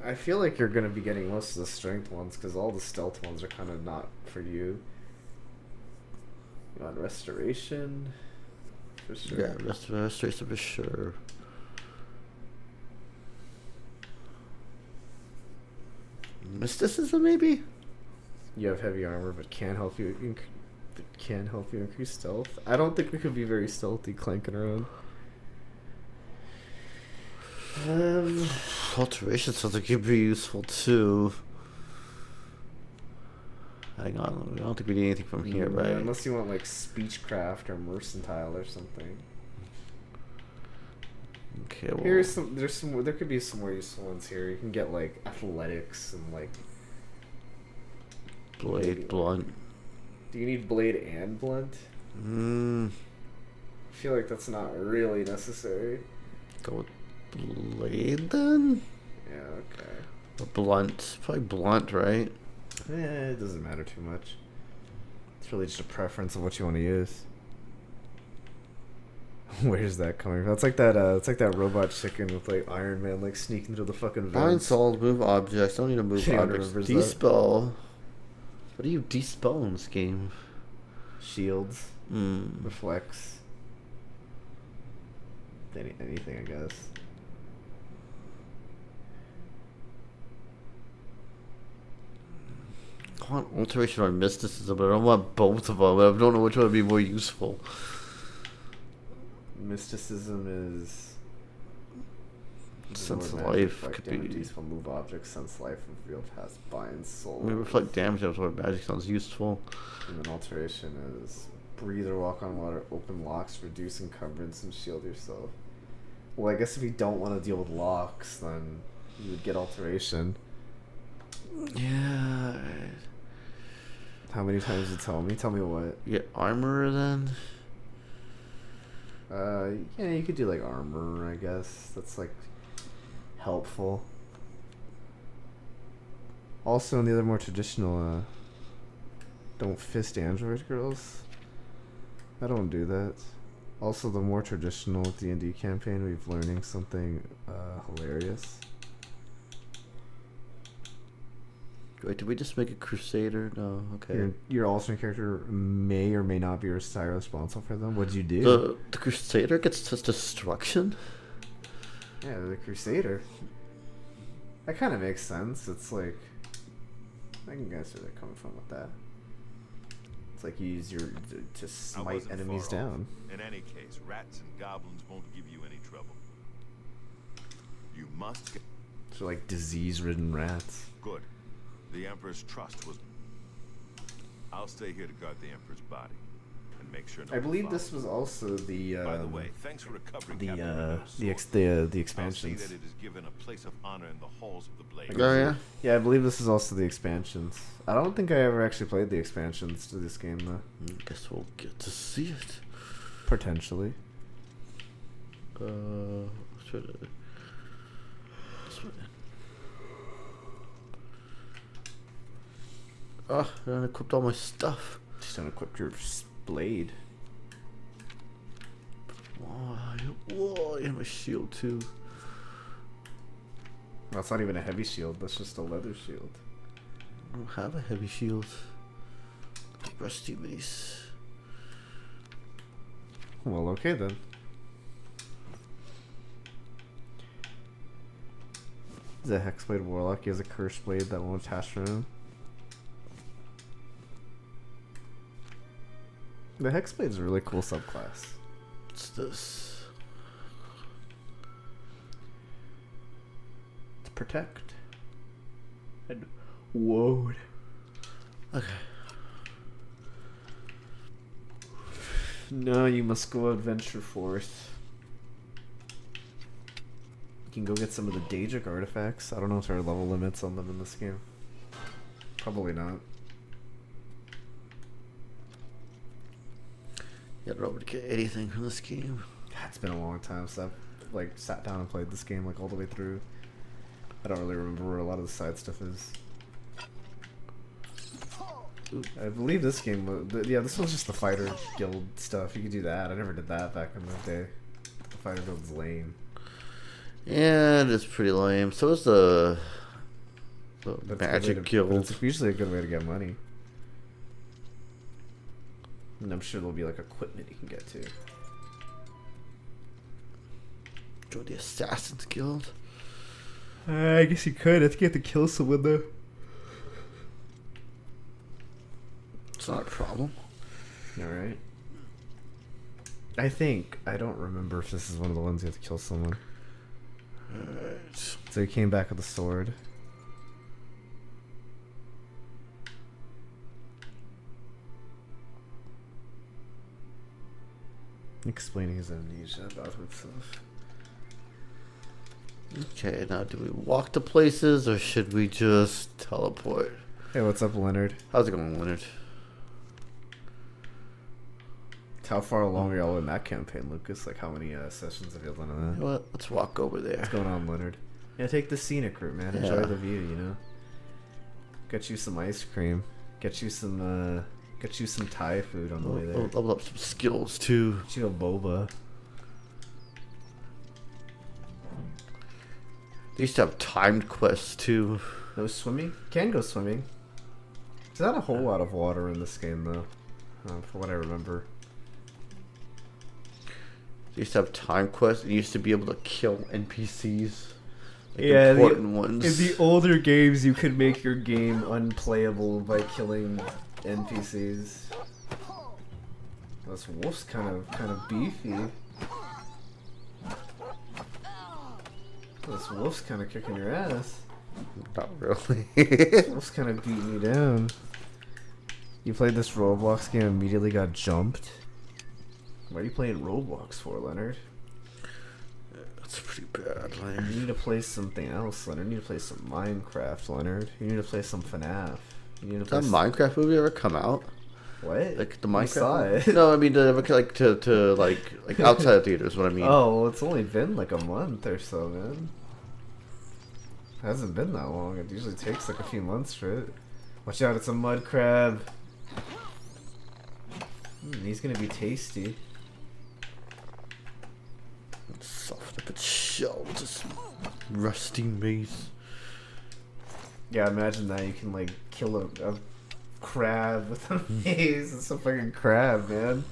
I feel like you're gonna be getting most of the strength ones because all the stealth ones are kind of not for you. You want restoration? For sure. Yeah, restoration for sure. Mysticism, maybe? You have heavy armor, but can help you. Increase stealth. I don't think we could be very stealthy clanking around. Alteration sounds like it'd be useful too. Hang on, I don't think we need anything from here, right? Unless you want like speechcraft or mercantile or something. Okay, well, there could be some more useful ones here. You can get like athletics and like blade, blunt. Do you need blade and blunt? I feel like that's not really necessary. Go with blade then? Yeah, okay. Or blunt. Probably blunt, right? It doesn't matter too much. It's really just a preference of what you want to use. Where's that coming from? It's like that robot chicken with like Iron Man like sneaking through the fucking Bind vents. solid, move objects. Don't need to move Yeah, objects. remembers that. Despell. What do you despell in this game? Shields. Reflects. Anything, I guess. I want alteration or mysticism, but I don't want both of them. I don't know which one would be more useful. Mysticism is Sense Lord life magic, could damage, be. useful, move objects, sense life, reveal past, bind soul. I mean, reflect damage. That's what magic sounds useful. And then alteration is breathe or walk on water, open locks, reduce encumbrance, and shield yourself. Well, I guess if you don't want to deal with locks, then you would get alteration. Yeah. How many times did you tell me? Tell me what? You get armor then. Yeah, you could do like armor, I guess. That's like helpful. Also, in the other more traditional, don't fist android girls. I don't do that. Also, the more traditional D&D campaign, we've learning something hilarious. Wait, did we just make a crusader? No, okay. Your alternate character may or may not be responsible for them. What'd you do? The crusader gets just destruction? Yeah, the crusader. That kind of makes sense. It's like, I can guess where they're coming from with that. It's like you use to smite enemies down. In any case, rats and goblins won't give you any trouble. You must get... So like disease-ridden rats. Good. The Emperor's trust was... I'll stay here to guard the Emperor's body and make sure. I believe this was also the. By the way, thanks for recovering the the expansions. I'll see that it is given a place of honor in the halls of the Blade. Oh yeah. Yeah, I believe this is also the expansions. I don't think I ever actually played the expansions to this game though. Guess we'll get to see it. Potentially. Should I... This one. Oh, I unequipped all my stuff. Just don't equip your blade. Whoa, and my shield too. That's not even a heavy shield, that's just a leather shield. I don't have a heavy shield. Rusty mace. Well, okay then. He's a Hexblade Warlock. He has a Curse Blade that won't attach to him. The Hexblade's a really cool subclass. What's this? To protect. And woad. Okay. No, you must go adventure forth. You can go get some of the Daedric artifacts. I don't know if there are level limits on them in this game. Probably not. Yeah, I don't know to get anything from this game. It's been a long time since I've like sat down and played this game like all the way through. I don't really remember where a lot of the side stuff is. I believe this game, yeah, this was just the fighter guild stuff. You could do that. I never did that back in the day. The fighter guild's lame. Yeah, it is pretty lame. So is the That's magic guild. It's usually a good way to get money. And I'm sure there'll be like equipment you can get to. Join the Assassin's Guild. I guess you could. I think you have to kill someone though. It's not a problem. Alright. I don't remember if this is one of the ones you have to kill someone. Alright. So he came back with a sword. Explaining his amnesia about himself. Okay, now do we walk to places or should we just teleport? Hey, what's up, Leonard? How's it going, Leonard? How far along are y'all in that campaign, Lucas? Like, how many sessions have you done on You that? know what? Let's walk over there. What's going on, Leonard? Yeah, take the scenic route, man. Enjoy Yeah. the view, you know? Get you some ice cream. Get you some Thai food on the way there. Level up some skills too. Get you a boba. They used to have timed quests too. No swimming? Can go swimming. There's not a whole lot of water in this game, though. For what I remember. They used to have time quests. You used to be able to kill NPCs. Like Yeah, important ones. in the older games, you could make your game unplayable by killing NPCs. This wolf's kind of beefy. This wolf's kind of kicking your ass. Not really. This wolf's kind of beating you down. You played this Roblox game and immediately got jumped? What are you playing Roblox for, Leonard? That's pretty bad, You Leonard. need to play something else, Leonard. You need to play some Minecraft, Leonard. You need to play some FNAF. You need to Did play that Minecraft movie ever come out? What? Like the We Minecraft? saw it. No, I mean did it ever like to like outside of theaters. What I mean. Oh, well, it's only been like a month or so, man. It hasn't been that long. It usually takes like a few months for it. Watch out, it's a mud crab. He's gonna be tasty. Soft up its shell, just rusty mace. Yeah, imagine that. You can like kill a crab with a mace. It's a fucking crab, man.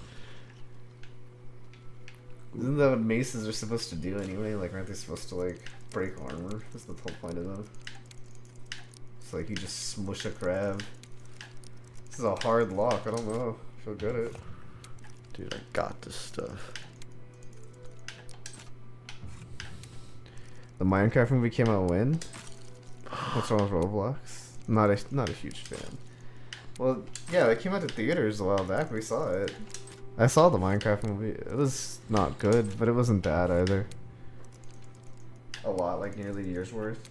Isn't that what maces are supposed to do anyway? Like, aren't they supposed to like break armor? That's the whole point of them. It's like you just smush a crab. This is a hard lock. I don't know. I feel good at it. Dude, I got this stuff. The Minecraft movie came out when? What's wrong with Roblox? Not a huge fan. Well, yeah, it came out to theaters a while back. We saw it. I saw the Minecraft movie. It was not good, but it wasn't bad either. A lot, like nearly a year's worth.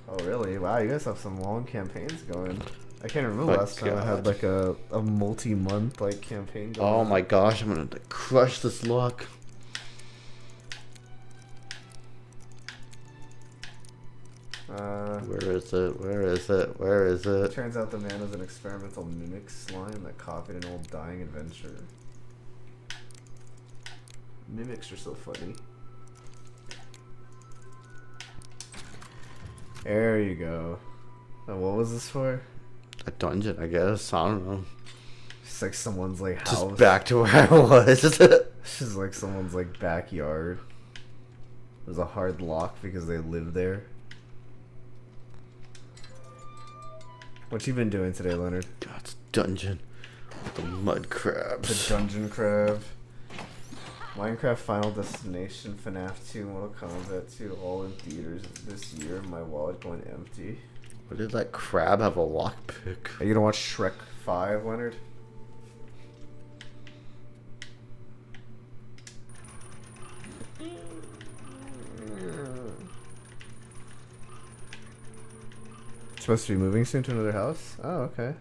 Oh, really? Wow, you guys have some long campaigns going. I can't remember My last time I had God. like a multi-month like campaign going. Oh on. my gosh, I'm gonna crush this lock. Where is it? Where is it? Where is it? Turns out the man was an experimental mimic slime that copied an old dying adventure. Mimics are so funny. There you go. Now, what was this for? A dungeon, I guess. I don't know. It's like someone's like house. Just back to where I was. This is like someone's like backyard. There's a hard lock because they live there. What you been doing today, Leonard? God's dungeon. The mud crabs. The dungeon crab. Minecraft Final Destination, FNAF 2, Mortal Kombat 2, all in theaters this year. My wallet going empty. What did that crab have a lockpick? Are you gonna watch Shrek 5, Leonard? Supposed to be moving soon to another house? Oh, okay.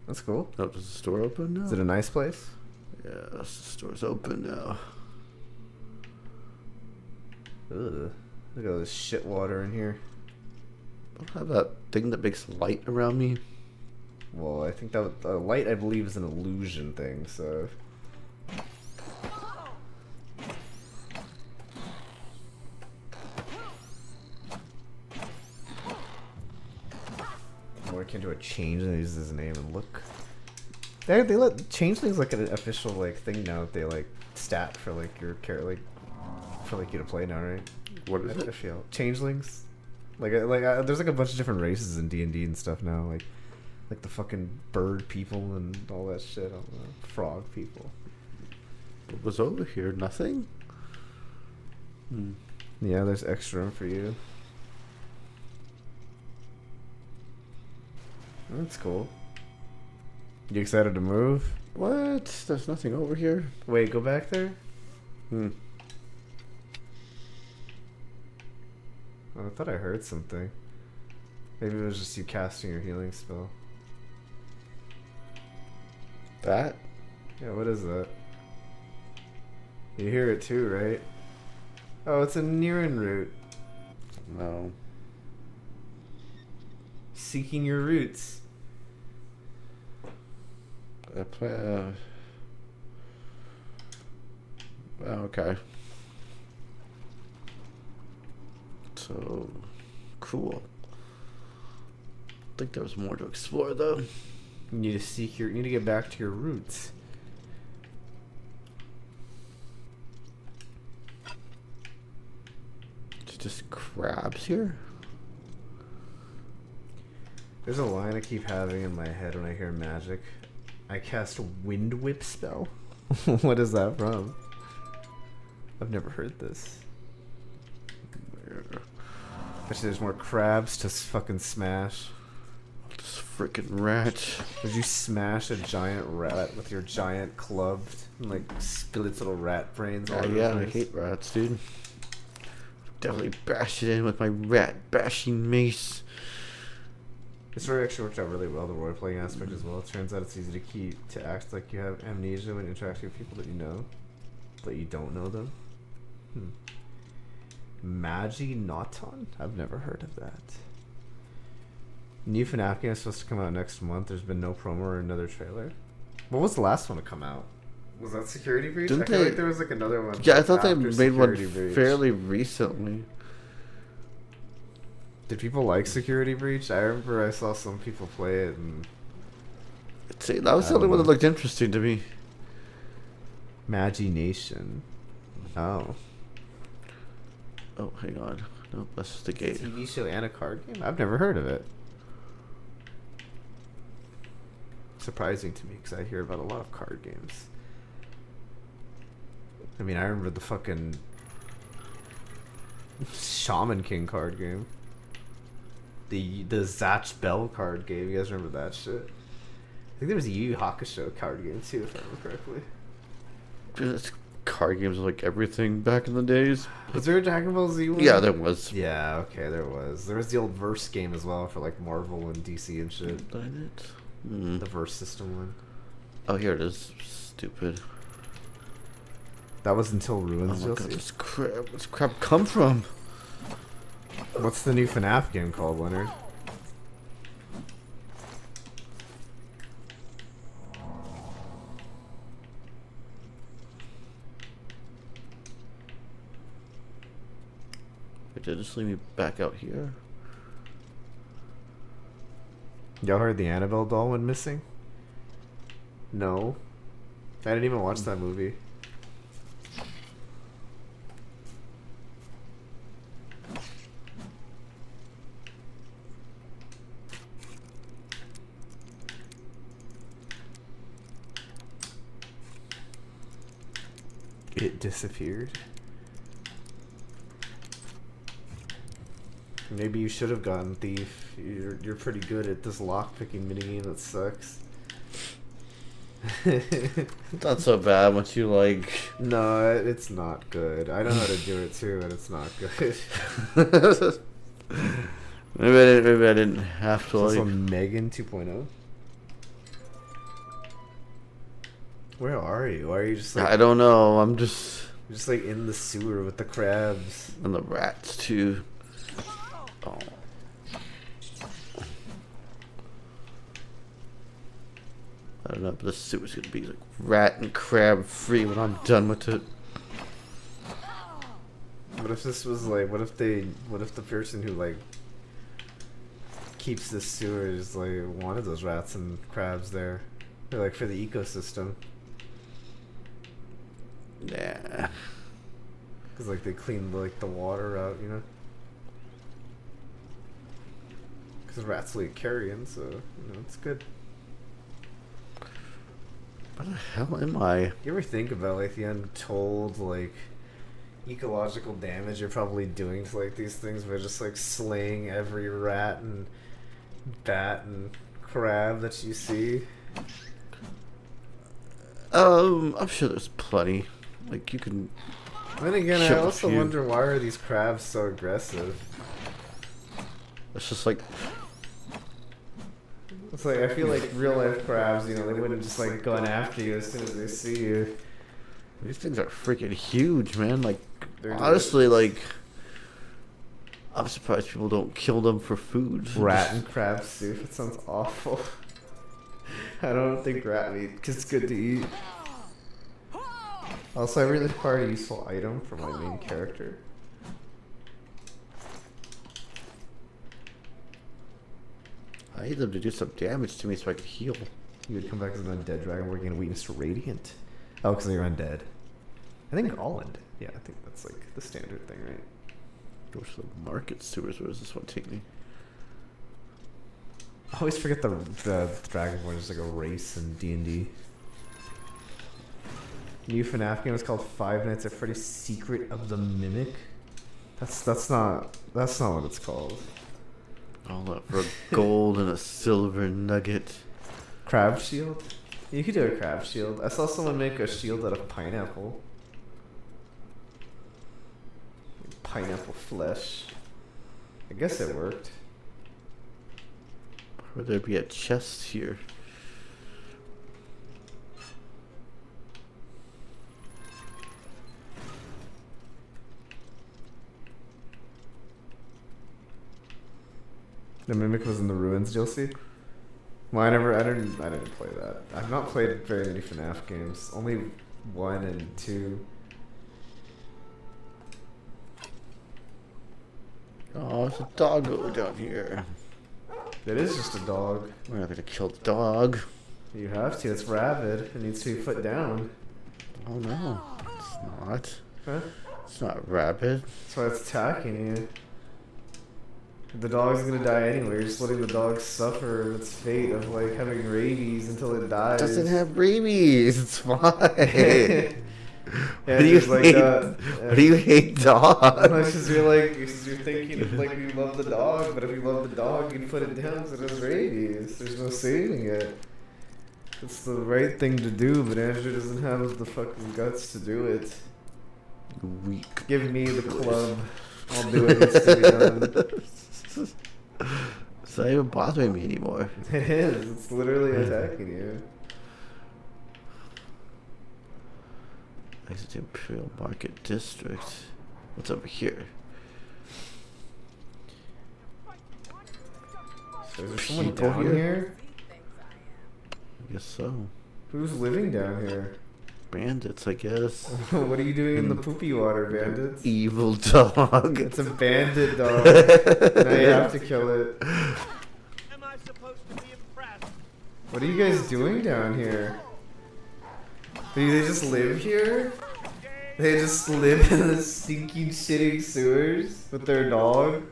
That's cool. Oh, does the store open now? Is it a nice place? Yeah, the store's open now. Ugh. Look at all this shit water in here. I don't have that thing that makes light around me. Well, I think that light, I believe, is an illusion thing, so... Or can do a change and use his name and look. They let changelings like an official like thing now that they like stat for like your character like for like you to play now, right? What is I it? feel changelings. There's like a bunch of different races in D&D and stuff now. Like Like the fucking bird people and all that shit. I don't know. Frog people. What was over here? Nothing? Yeah, there's extra room for you. That's cool. You excited to move? What? There's nothing over here? Wait, go back there? Hmm. Oh, I thought I heard something. Maybe it was just you casting your healing spell. That? Yeah, what is that? You hear it too, right? Oh, it's a Niran root. No. Seeking your roots. Okay. So, cool. I think there was more to explore, though. You need to seek your. You need to get back to your roots. It's just crabs here. There's a line I keep having in my head when I hear magic. I cast Wind Whip spell. What is that from? I've never heard this. Actually, there's more crabs to fucking smash. This freaking rat. Would you smash a giant rat with your giant club and like spill its little rat brains all over Yeah, the I place? hate rats, dude. Definitely bash it in with my rat bashing mace. This story actually worked out really well, the role playing aspect as well. It turns out it's easy to act like you have amnesia when interacting with people that you know, but you don't know them. Magi Nauton? I've never heard of that. New FNAF game is supposed to come out next month. There's been no promo or another trailer. What was the last one to come out? Was that Security Breach? Didn't I feel they- like there was like another one. Yeah, I thought they after made one Security Breach. fairly recently. Did people like Security Breach? I remember I saw some people play it and See, that was I the only don't one that know. looked interesting to me. Magination. Oh. Oh, hang on. No, that's just the gate. TV show and a card game? I've never heard of it. Surprising to me because I hear about a lot of card games. I mean, I remember the fucking Shaman King card game. The Zatch Bell card game. You guys remember that shit? I think there was a Yu Yu Hakusho card game too, if I remember correctly. Dude, card games were like everything back in the days. Was there a Dragon Ball Z one? Yeah, there was. Yeah, okay, there was. There was the old Verse game as well for like Marvel and DC and shit. Did I did? Hmm. The Verse system one. Oh, here it is. Stupid. That was until Oh Ruins my god, DLC. where's this crap come from? What's the new FNAF game called, Leonard? Did it just leave me back out here? Y'all heard the Annabelle doll went missing? No. I didn't even watch that movie. It disappeared. Maybe you should have gotten Thief. You're pretty good at this lockpicking minigame that sucks. It's not so bad once you like. No, it's not good. I know how to do it too, and it's not good. Maybe I didn't have to Is this like. on Megan 2.0? Where are you? Why are you just like I don't know. I'm just. just like in the sewer with the crabs? And the rats too. Oh. I don't know, but this sewer's gonna be like rat and crab free when I'm done with it. What if this was like? What if the person who like keeps this sewer is like wanted those rats and crabs there? They're like for the ecosystem. Nah. Cause like they clean like the water out, you know. Because rats like carrion, so it's good. What the hell am I? You ever think about like the untold like ecological damage you're probably doing to like these things by just like slaying every rat and bat and crab that you see? I'm sure there's plenty. Like you can. Then again, I kill a also few. wonder why are these crabs so aggressive? It's just like. It's like I feel like real life crabs, they wouldn't just like going after you as soon as they see you. These things are freaking huge, man. Like, They're honestly, like, I'm surprised people don't kill them for food. Rat and crab soup. It sounds awful. I don't think rat meat is good to eat. Also, I really required a useful item for my main character. I need them to do some damage to me so I can heal. You would come back as an undead dragon working a weakness to radiant. Oh, because you're undead. I think all undead. Yeah, I think that's like the standard thing, right? Go to the market sewers. Where does this one take me? I always forget the Dragonborn is like a race in D&D. New FNAF game is called Five Nights at Freddy's Secret of the Mimic. That's not what it's called. All that for a gold and a silver nugget. Crab shield? You could do a crab shield. I saw someone make a shield out of pineapple. Pineapple flesh. I guess it worked. Would there be a chest here? The Mimic was in the ruins, Josie. Well, I didn't play that. I've not played very many FNAF games. Only 1 and 2. Oh, there's a doggo down here. It is just a dog. We're not gonna kill the dog. You have to. It's rabid. It needs to be put down. Oh no, it's not. Huh? It's not rabid. That's why it's attacking you. The dog's gonna die anyway. You're just letting the dog suffer its fate of like having rabies until it dies. It doesn't have rabies. It's fine. Yeah, What do you like hate? that. What do you hate dogs? Because you're thinking like you love the dog, but if you love the dog, you put it down because it has rabies. There's no saving it. It's the right thing to do, but Andrew doesn't have the fucking guts to do it. Weak. Give me the club. I'll do what needs to be done. It's not even bothering me anymore. It is. It's literally attacking you. Exit Imperial Market District. What's over here? So is there someone People down here? here? I guess so. Who's living down here? Bandits, I guess. What are you doing in the poopy water, bandits? Evil dog. It's a bandit dog. Now you have to kill it. Am I supposed to be impressed? What are you guys doing down here? Do they just live here? They just live in the stinking, shitting sewers with their dog?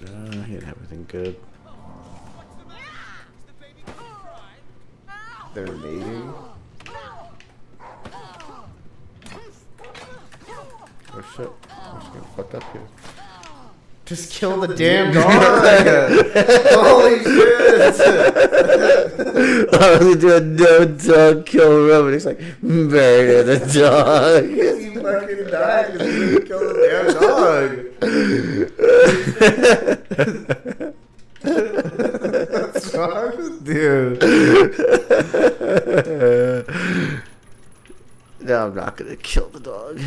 He had everything good. They're mating? Oh shit. I'm just getting fucked up here. Just kill the damn dog! Holy shit! I was gonna do a no dog kill room, and it's like, murder the dog. You fucking died because you didn't kill the damn dog! What's wrong with you? No, I'm not gonna kill the dog.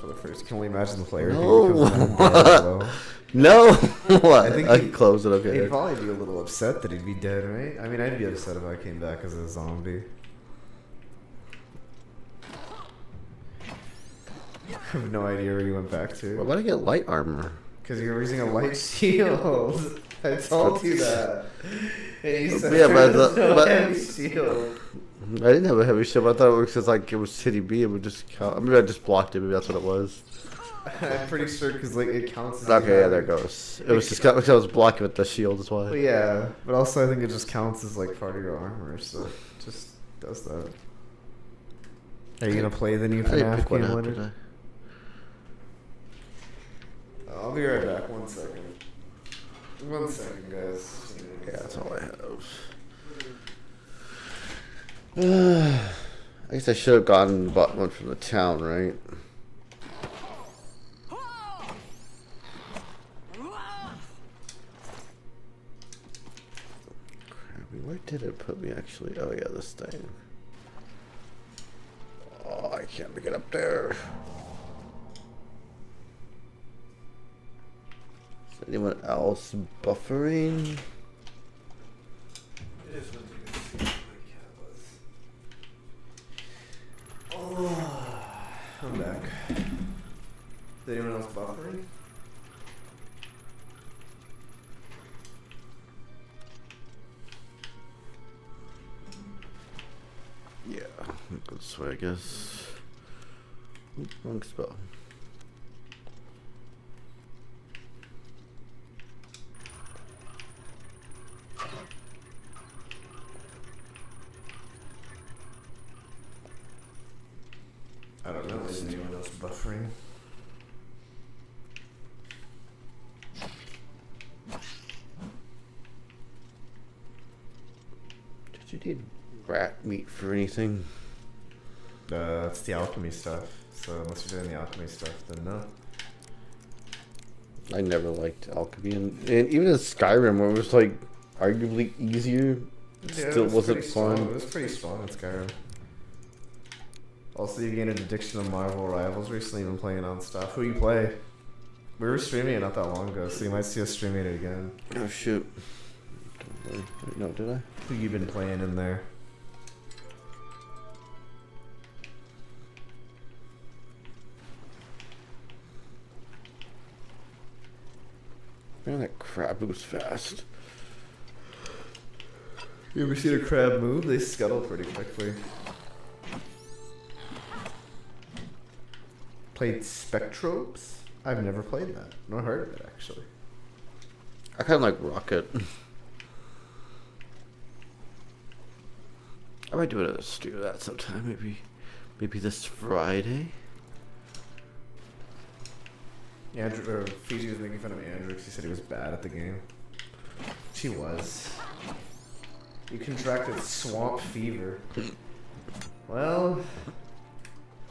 For the first, can only imagine the player. No. Who becomes undead, though. No! What? I think I he- can close it, okay. He'd probably be a little upset that he'd be dead, right? I mean, I'd be upset if I came back as a zombie. I have no idea where you went back Why to. would I get light armor? Because you were using a light shield. I told you that. And you said Yeah, but there was the- no but- heavy shield. I didn't have a heavy shield. I thought it was because like it was City B. It would just count. Maybe I just blocked it. Maybe that's what it was. I'm pretty sure because like it counts. As Okay, yeah, there it goes. It was just because I was blocking with the shield. That's why. But yeah, but also I think it just counts as like part of your armor, so it just does that. Are you gonna play the new I didn't FNAF pick one game up, later? did I? I'll be right back. 1 second. 1 second, guys. Yeah, that's all I have. I guess I should have gone and bought one from the town, right? Where did it put me actually? Oh yeah, this thing. Oh, I can't get up there. Is anyone else buffering? I'm back. Is anyone else buffering? Yeah, go this way, I guess. Oop, wrong spell. I don't know. Is anyone else buffering? Did you need rat meat for anything? It's the alchemy stuff. So unless you're doing the alchemy stuff, then no. I never liked alchemy, and even in Skyrim, where it was like arguably easier, it still wasn't fun. It was pretty strong in Skyrim. Also, you gained an addiction to Marvel Rivals recently. Been playing on stuff. Who you play? We were streaming it not that long ago, so you might see us streaming it again. Oh shoot! No, did I? Who you been playing in there? Man, that crab moves fast. You ever seen a crab move? They scuttle pretty quickly. Played Spectrobes? I've never played that. Nor heard of it, actually. I kind of like Rocket. I might do that sometime. Maybe this Friday. Andrew, or Fiji was making fun of Andrew because he said he was bad at the game. She was. You contracted swamp fever. Well,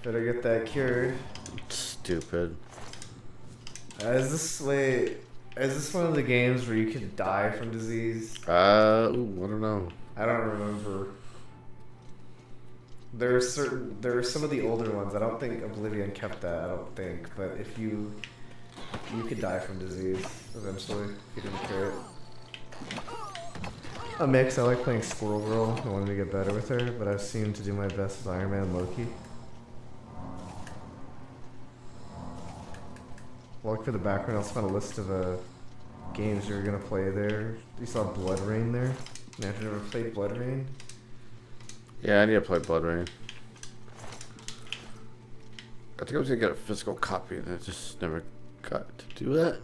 better get that cured. Stupid. Is this one of the games where you can die from disease? I don't know. I don't remember. There are some of the older ones. I don't think Oblivion kept that. I don't think, but if you could die from disease eventually if you didn't cure it. A mix. I like playing Squirrel Girl. I wanted to get better with her, but I've seemed to do my best with Iron Man and Loki. Well, look for the background. I also found a list of games you're gonna play there. You saw Blood Rain there. Have you ever played Blood Rain? Yeah, I need to play Blood Rain. I think I was gonna get a physical copy, and I just never got to do that.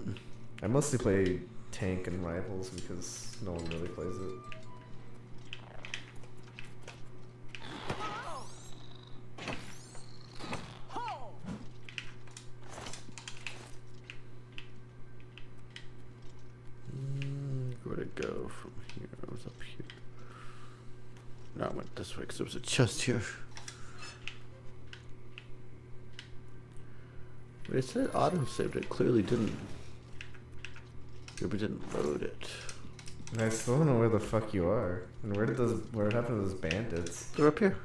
I mostly play Tank and Rivals because no one really plays it. Where'd it go from here? I was up here. No, I went this way because there was a chest here. But it said auto-saved. It clearly didn't. Maybe it didn't load it. And I still don't know where the fuck you are. And where happened to those bandits? They're up here.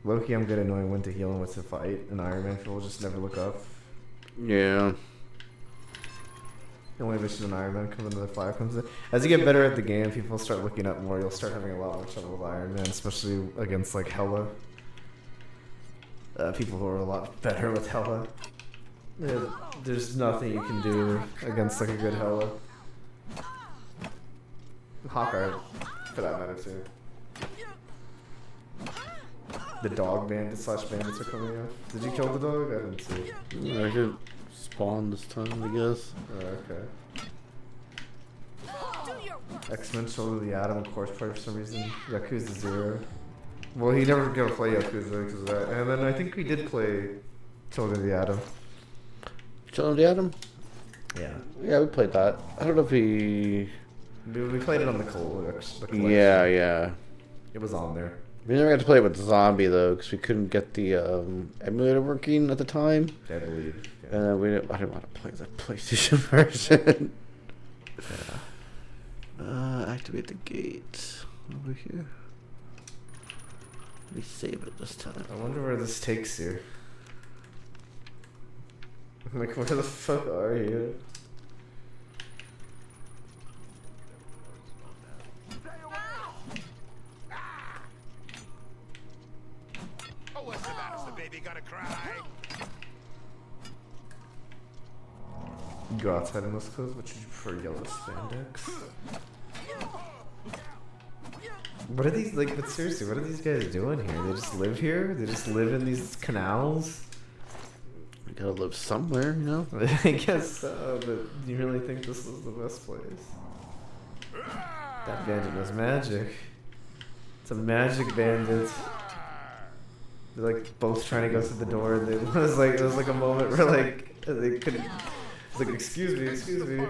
Loki, I'm good at knowing when to heal and when to fight. And Iron Man people just never look up. Yeah. The only issue when Iron Man comes into the fire comes in. As you get better at the game, people start looking up more. You'll start having a lot more trouble with Iron Man, especially against like Hela. People who are a lot better with Hela. There's nothing you can do against like a good Hela. Hawkeye, for that matter too. The dog bandits slash bandits are coming out. Did you kill the dog? I didn't see. I should spawn this time, I guess. Oh, okay. X-Men Children of the Atom, of course, for some reason. Yakuza 0. Well, he never got to play Yakuza because of that. And then I think we did play Children of the Atom. Children of the Atom? Yeah. Yeah, we played that. I don't know if we played it on the collection. Yeah. It was on there. We never got to play it with Zombie, though, because we couldn't get the emulator working at the time. I believe. Yeah. And I didn't want to play the PlayStation version. Yeah. Activate the gate over here. Let me save it this time. I wonder where this takes you. Like, where the fuck are you? Oh, what's the matter? Is the baby gonna cry? You go outside in those clothes, but you prefer yellow spandex. What are these, like, but seriously, what are these guys doing here? They just live here? They just live in these canals? We gotta live somewhere, you know? I guess so, but you really think this is the best place? That bandit knows magic. It's a magic bandit. They're like both trying to go through the door, and it was like a moment where like they couldn't. It's like, excuse me.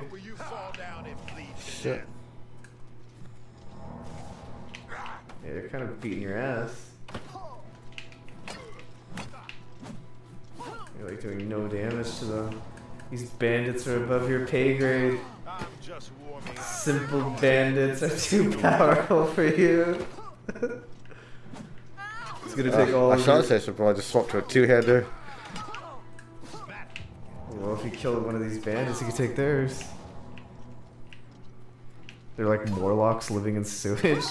Shit. Yeah, they're kind of beating your ass. You're like doing no damage to them. These bandits are above your pay grade. Simple bandits are too powerful for you. It's gonna take all. I shot I should probably just swap to a two-hander. Well, if you kill one of these bandits, you can take theirs. They're like Morlocks living in sewage.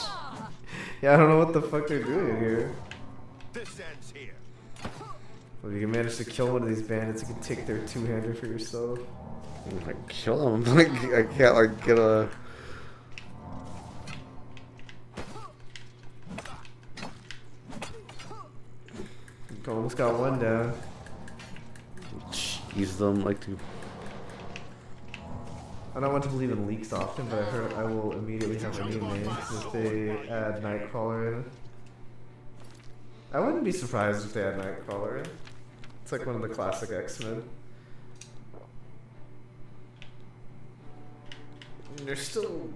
Yeah, I don't know what the fuck they're doing here. This ends here. Well, if you can manage to kill one of these bandits, you can take their two-hander for yourself. I kill him. Like, I can't like get a. You almost got one down. Use them like to. I don't want to believe in leaks often, but I heard I will immediately have a new name if they add Nightcrawler in. I wouldn't be surprised if they add Nightcrawler in. It's like one of the classic X-Men. They're still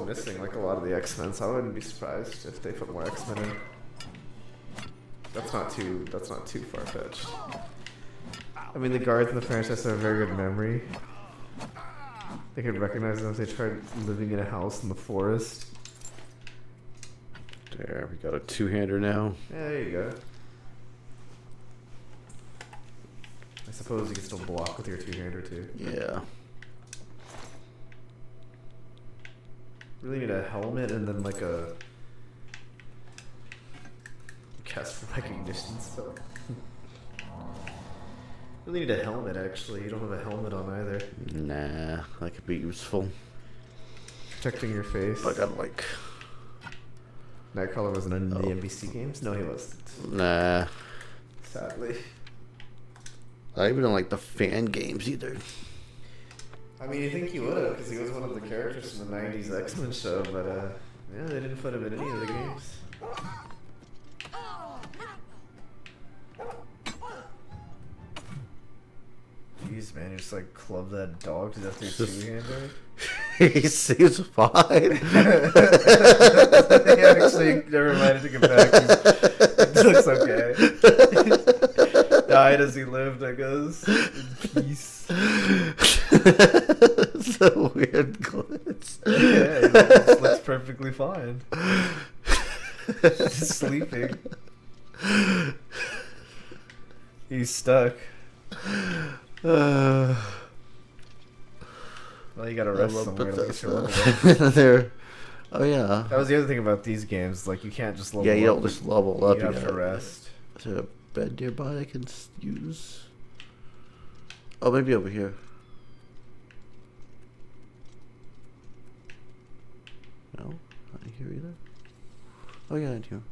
missing like a lot of the X-Men, so I wouldn't be surprised if they put more X-Men in. That's not too far-fetched. I mean, the guards in the franchise have a very good memory. They could recognize them if they tried living in a house in the forest. There, we got a two-hander now. Yeah, there you go. I suppose you can still block with your two-hander too. Yeah. Really need a helmet and then like a cast recognition stuff. Really need a helmet actually. You don't have a helmet on either. Nah, that could be useful. Protecting your face. But I got like. Nightcrawler wasn't in the NBC games? No, he wasn't. Nah. Sadly. Not even in like the fan games either. I mean, you think he would have, because he was one of the characters from the 90s X-Men show, but yeah, they didn't put him in any of the games. Jeez, man, you just like club that dog to death with your two-hander? He seems fine. He actually, never mind, I take it back. He looks okay. Died as he lived, I guess. In peace. It's a weird glitch. Yeah, he just looks perfectly fine. Just sleeping. He's stuck. Well, you gotta rest somewhere to get your level up. There. Oh yeah. That was the other thing about these games. Like, you can't just level Yeah, you up. don't just level up. You have to rest. Is there a bed nearby I can use? Oh, maybe over here. No, not here either. Oh yeah, I do.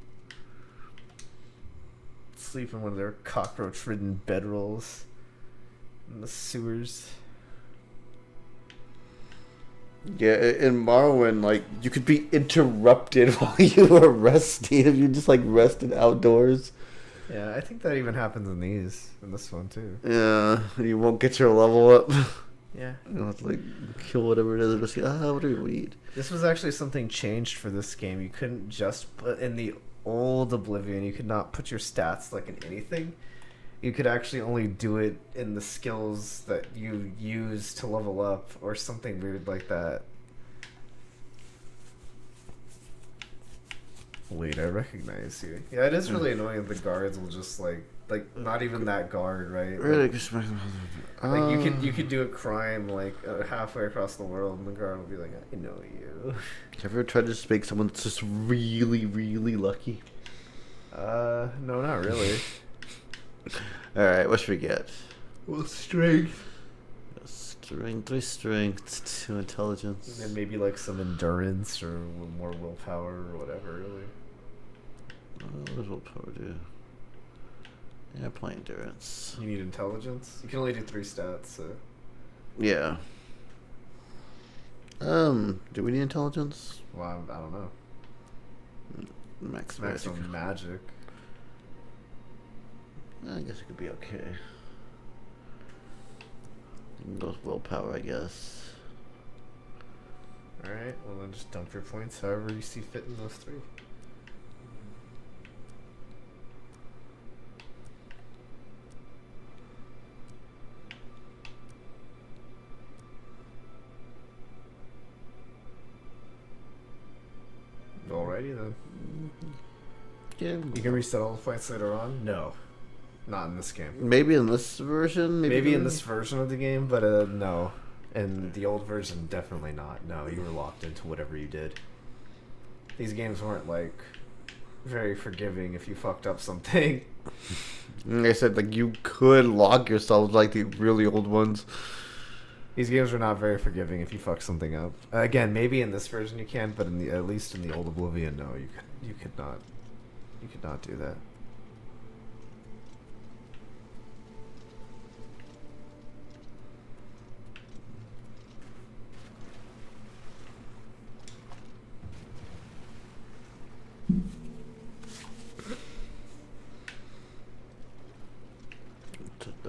Sleep in one of their cockroach-ridden bedrolls in the sewers. Yeah, in Morrowind, like, you could be interrupted while you were resting if you just, like, rested outdoors. Yeah, I think that even happens in this one too. Yeah, you won't get your level up. Yeah. You have to, like, kill whatever it is and just see, what do we need? This was actually something changed for this game. You couldn't just put in the old Oblivion, you could not put your stats, like, in anything. You could actually only do it in the skills that you use to level up or something weird like that. Wait, I recognize you. Yeah, it is really annoying. The guards will just like not even that guard, right? Really? Like you could do a crime like halfway across the world, and the guard will be like, "I know you." Have you ever tried to just make someone that's just really, really lucky? No, not really. Alright, what should we get? Well, strength. Strength, 2 intelligence. And maybe like some endurance or more willpower or whatever, really. What does willpower do? Yeah, play endurance. You need intelligence? You can only do 3 stats, so. Yeah. Do we need intelligence? Well, I don't know. Max Maximum magic. I guess it could be okay. Goes willpower, I guess. Alright, well then just dump your points however you see fit in those 3. Alrighty then. Yeah. You can reset all the points later on? No. Not in this game. Maybe in this version? Maybe in this version of the game, but no. In the old version, definitely not. No, you were locked into whatever you did. These games weren't, like, very forgiving if you fucked up something. Like I said, like, you could lock yourself like the really old ones. These games are not very forgiving if you fuck something up. Again, maybe in this version you can, but at least in the old Oblivion, no, you could not do that.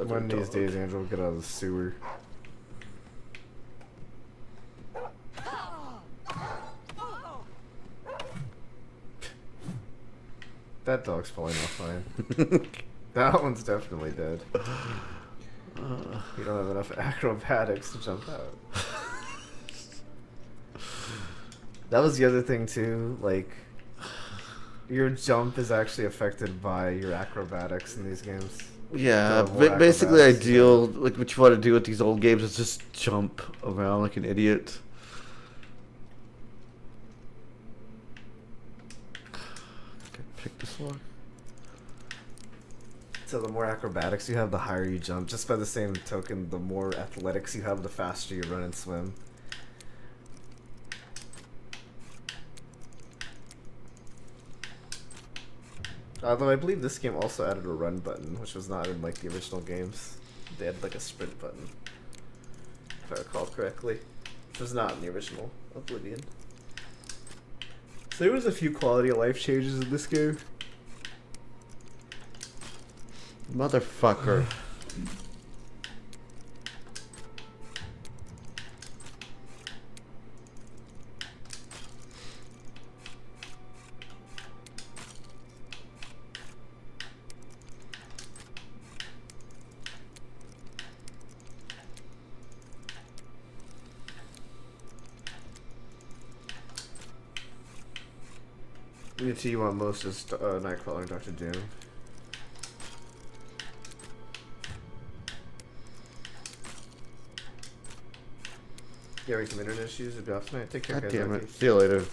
One of these days, Angel will get out of the sewer. That dog's falling off fine. That one's definitely dead. You don't have enough acrobatics to jump out. That was the other thing too, like, your jump is actually affected by your acrobatics in these games. Yeah, basically ideal, like what you want to do with these old games is just jump around like an idiot. Pick this one. So the more acrobatics you have, the higher you jump. Just by the same token, the more athletics you have, the faster you run and swim. Although I believe this game also added a run button, which was not in like the original games. They had like a sprint button, if I recall correctly, which was not in the original Oblivion. So there was a few quality of life changes in this game. Motherfucker. The two you want most is Nightcrawler and Dr. Doom. Yeah, we some internet issues. It'll be off tonight. Take care, God guys. damn Thank it. you. See you later.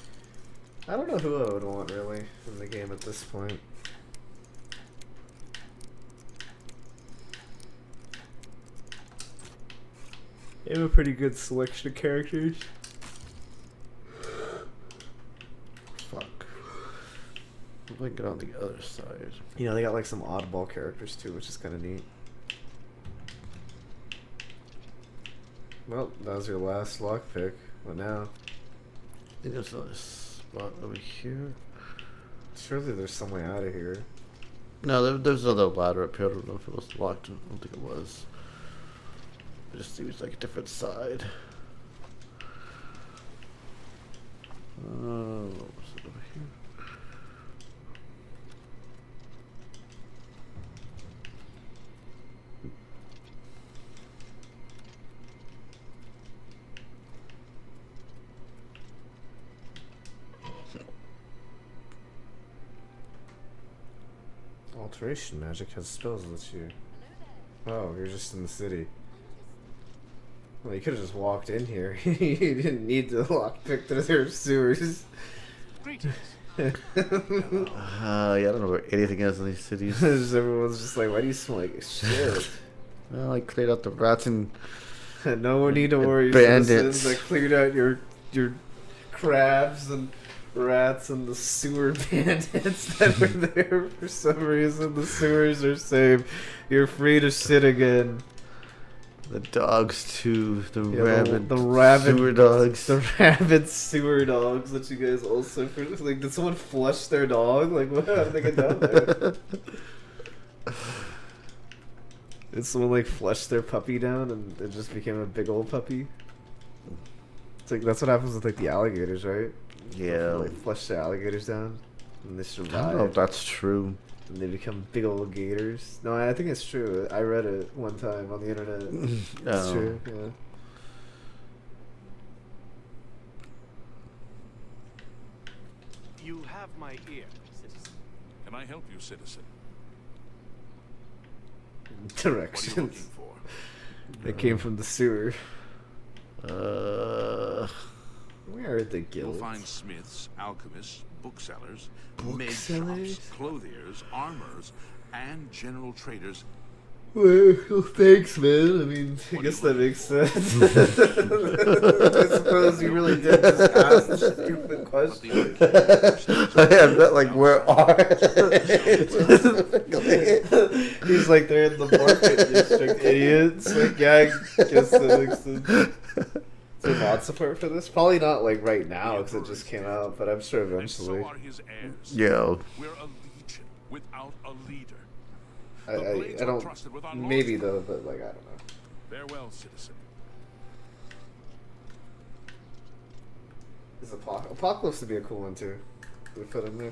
I don't know who I would want really in the game at this point. They have a pretty good selection of characters. If I get on the other side. You know, they got like some oddball characters too, which is kind of neat. Well, that was your last lockpick. What now? I think there's another spot over here. Surely there's some way out of here. No, there's another ladder up here. I don't know if it was locked. I don't think it was. It just seems like a different side. What was it over here? Alteration magic has spells this year. Oh, you're just in the city. Well, you could have just walked in here. You didn't need to lockpick through their sewers. Yeah, I don't know where anything is in these cities. Everyone's just like, why do you smell like shit? Well, I cleared out the rats and No one need to worry. bandits. Citizens. I cleared out your crabs and rats and the sewer bandits that were there for some reason. The sewers are safe. You're free to shit again. the dogs too. The rabid sewer dogs. The rabid sewer dogs that you guys also like. Did someone flush their dog? Like, what? How did they get down there? Did someone like flush their puppy down and it just became a big old puppy? It's like that's what happens with like the alligators, right? Yeah. Like flush the alligators down and they I survive. don't know if that's true. And they become big old gators. No, I think it's true. I read it one time on the internet. It's true. Yeah. You have my ear, citizen. Can I help you, citizen? What are you Directions. looking for? They came from the sewer. Uh, Where are the You'll guilds? find smiths, alchemists, booksellers, Booksellers? mage shops, clothiers, armorers, and general traders. Well, thanks, man. I mean, I What guess do you that makes sense. I suppose you really did just ask a stupid But question. the I'm not like, where are He's like, they're in the market district, idiots. Like, yeah, I guess that makes sense. Is there mod support for this? Probably not like right now because it just came out, but I'm sure and so eventually. are his heirs. Yeah. We're a legion without a leader. I don't. Maybe though, but like I don't know. Farewell, citizen. Is Apocalypse to be a cool one too? We put in there.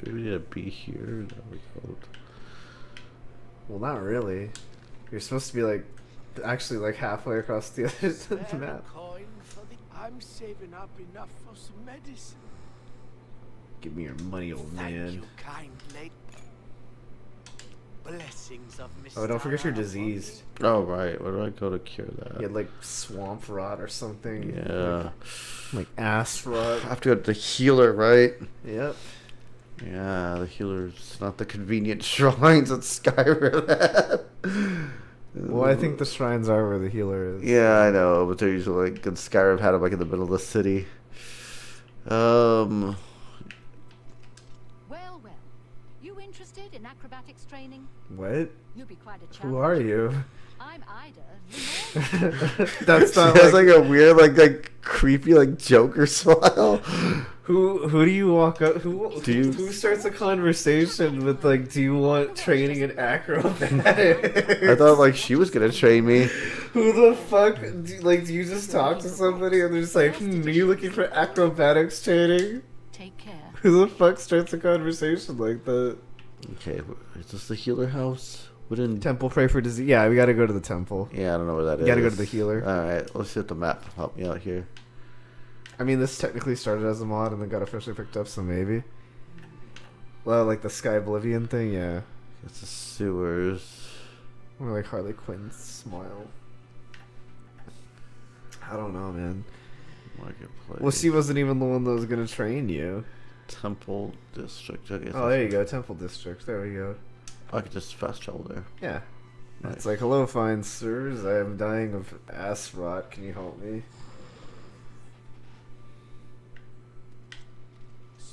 Do we need to be here? No, we don't. Well, not really. You're supposed to be like, actually like halfway across the other side of the map. Coin for the... I'm saving up enough for some medicine. Give me your money, old Thank man. you kindly. Blessings of Mr. Oh, don't forget you're diseased. Oh, right. Where do I go to cure that? You had like swamp rot or something. Yeah. Like ass rot. I have to go to the healer, right? Yep. Yeah, the healer's not the convenient shrines at Skyrim. Well, I think the shrines are where the healer is. Yeah, I know, but they're usually like in Skyrim had them like in the middle of the city. Well, well. You interested in acrobatics training? What? You'll be quite a challenge. Who are you? I'm Ida. That's not That's like, like a weird, like creepy, like Joker smile. who do you walk up? Who starts a conversation with like, do you want training in acrobatics? I thought like she was gonna train me. Who the fuck? Do you just talk to somebody and they're just like, are you looking for acrobatics training? Take care. Who the fuck starts a conversation like that? Okay, is this the healer house? We didn't. Temple pray for disease. Yeah, we gotta go to the temple. Yeah, I don't know where that is. You gotta go to the healer. All right, let's see if the map can help me out here. I mean, this technically started as a mod and then got officially picked up, so maybe. Well, like the Sky Oblivion thing, yeah. It's the sewers. Or like Harley Quinn's smile. I don't know, man. Marketplace. Well, she wasn't even the one that was gonna train you. Temple district. Okay, Oh, there you go, Temple District. There we go. I could just fast travel there. Yeah. Nice. It's like, hello, fine sirs. I am dying of ass rot. Can you help me?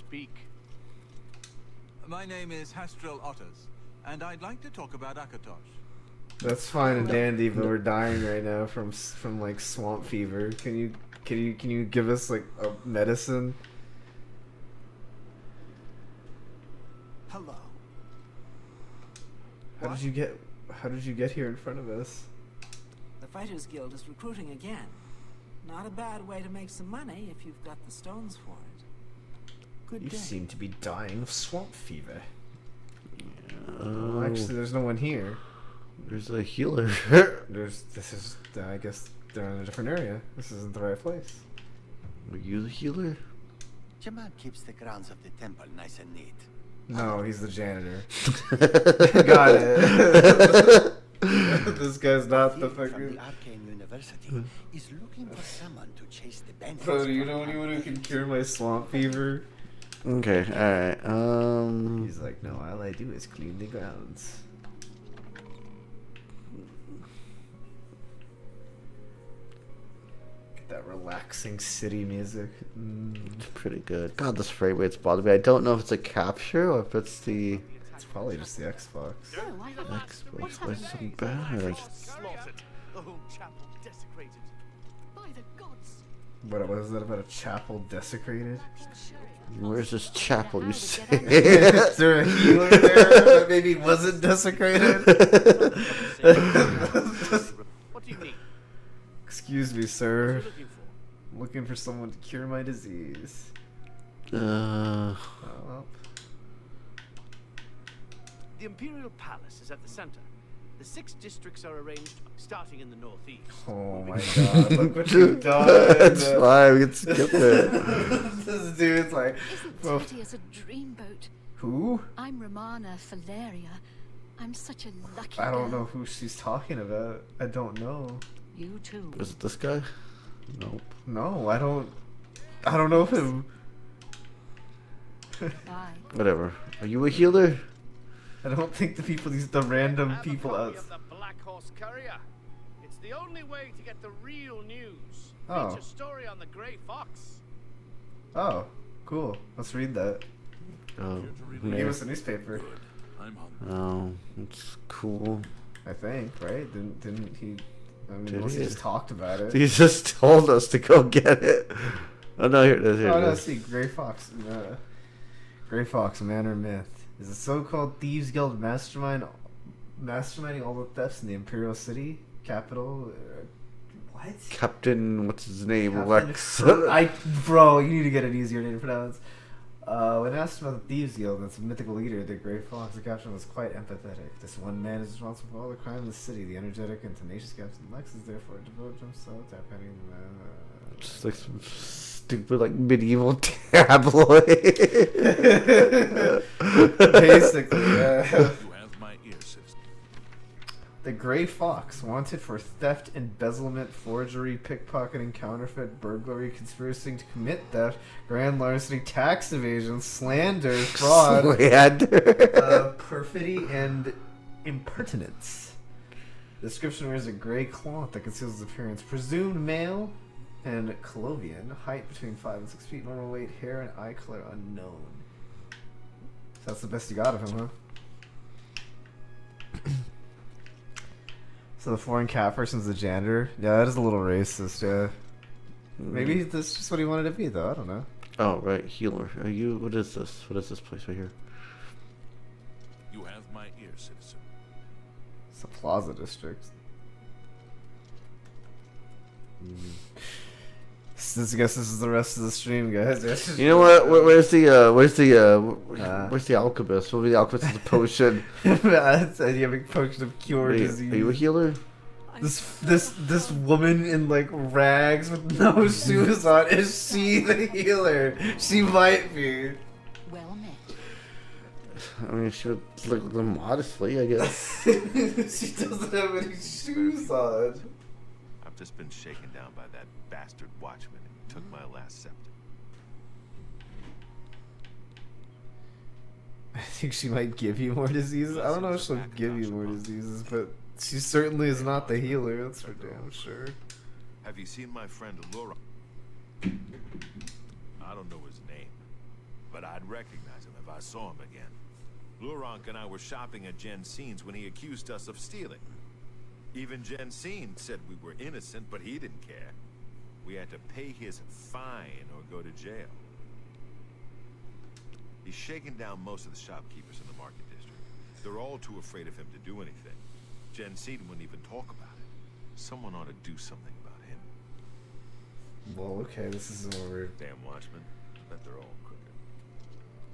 speak. My name is Hastrel Otters, and I'd like to talk about Akatosh. That's fine and dandy, but we're dying right now from like swamp fever. Can you give us like a medicine? Hello. How did you get here in front of us? The Fighters Guild is recruiting again. Not a bad way to make some money if you've got the stones for it. Good You day. seem to be dying of swamp fever. Oh, Actually, there's no one here. there's a healer. I guess they're in a different area. This isn't the right place. Are you the healer? Jamal keeps the grounds of the temple nice and neat. No, he's the janitor. Got it. This guy's not the From fucking. the Arcane University is looking for someone to chase the bandits. Bro, do you from know anyone who Arcane. can cure my swamp fever? Okay, alright. He's like, no, all I do is clean the grounds. Get that relaxing city music. It's pretty good. God, this frame rate's bothering me. I don't know if it's a capture or if it's the It's probably just the Xbox. Oh, I Xbox. Why is it so happened? bad? Slaughtered. The whole chapel desecrated. By the gods. What was that about a chapel desecrated? Where's this chapel you say? Is there a healer there that maybe wasn't desecrated? What do you need? Excuse me, What are sir. you looking for? I'm looking for someone to cure my disease. uh, Oh, well. The Imperial Palace is at the center. The 6 districts are arranged starting in the northeast. Oh moving my south. god, look what you've done. it's fine. We can skip it. This dude's like, Isn't bro, Teddy as a dreamboat? who? I'm Romana Valeria. I'm such a lucky I don't girl. know who she's talking about. I don't know. You too. Is it this guy? Nope. No, I don't know him. Bye. Whatever. Are you a healer? I don't think the random Have a people copy out. of the Black Horse Courier. It's the only way to get the real news. Oh. Feature story on the Grey Fox. Oh, cool. Let's read that. Oh, He gave us a newspaper. oh, it's cool. I think, right? Didn't he? I mean, Did unless he he? just talked about it. He just told us to go get it. Oh no, here it is. Here Oh it no, is. see, Grey Fox. Grey Fox, man or myth, is a so-called thieves guild masterminding all the thefts in the Imperial City capital. What? Captain, what's his name? Captain Lex. Bro, you need to get an easier name to pronounce. When asked about the Thieves Guild and its mythical leader, the Grey Fox, the captain was quite empathetic. This one man is responsible for all the crime in the city. The energetic and tenacious Captain Lex is therefore devoted himself to appending Just like some stupid, like medieval tabloid. basically, yeah. You have my ear, citizen. The Grey Fox, wanted for theft, embezzlement, forgery, pickpocketing, counterfeit, burglary, conspiracy to commit theft, grand larceny, tax evasion, slander, fraud, Slander. perfidy, and impertinence. The description wears a gray cloth that conceals his appearance. Presumed male and Colovian, height between 5 and 6 feet, normal weight, hair and eye color unknown. So that's the best you got of him, huh? So the foreign cat person's the janitor? Yeah, that is a little racist, yeah. Maybe that's just what he wanted to be, though. I don't know. Oh right, healer. Are you? What is this? What is this place right here? You have my ear, citizen. It's the Plaza District. I guess this is the rest of the stream, guys. You know what? Where's the alchemist? What will be the alchemist is a potion? That's a big potion of cure Are disease. you a healer? This woman in like rags with no shoes on, is she the healer? She might be. Well met. I mean, she would look at them modestly, I guess. She doesn't have any shoes on. I've just been shaken down by that bastard watchman and took my last scepter. I think she might give you more diseases. I don't know if she'll give you more diseases, but she certainly is not the healer, that's for damn sure. Have you seen my friend Laura? I don't know his name, but I'd recognize him if I saw him again. Lurank and I were shopping at Jensen's when he accused us of stealing. Even Jensen said we were innocent, but he didn't care. We had to pay his fine or go to jail. He's shaken down most of the shopkeepers in the market district. They're all too afraid of him to do anything. Jensen wouldn't even talk about it. Someone ought to do something about him. Well, okay, this is over. Damn watchmen. I bet they're all crooked.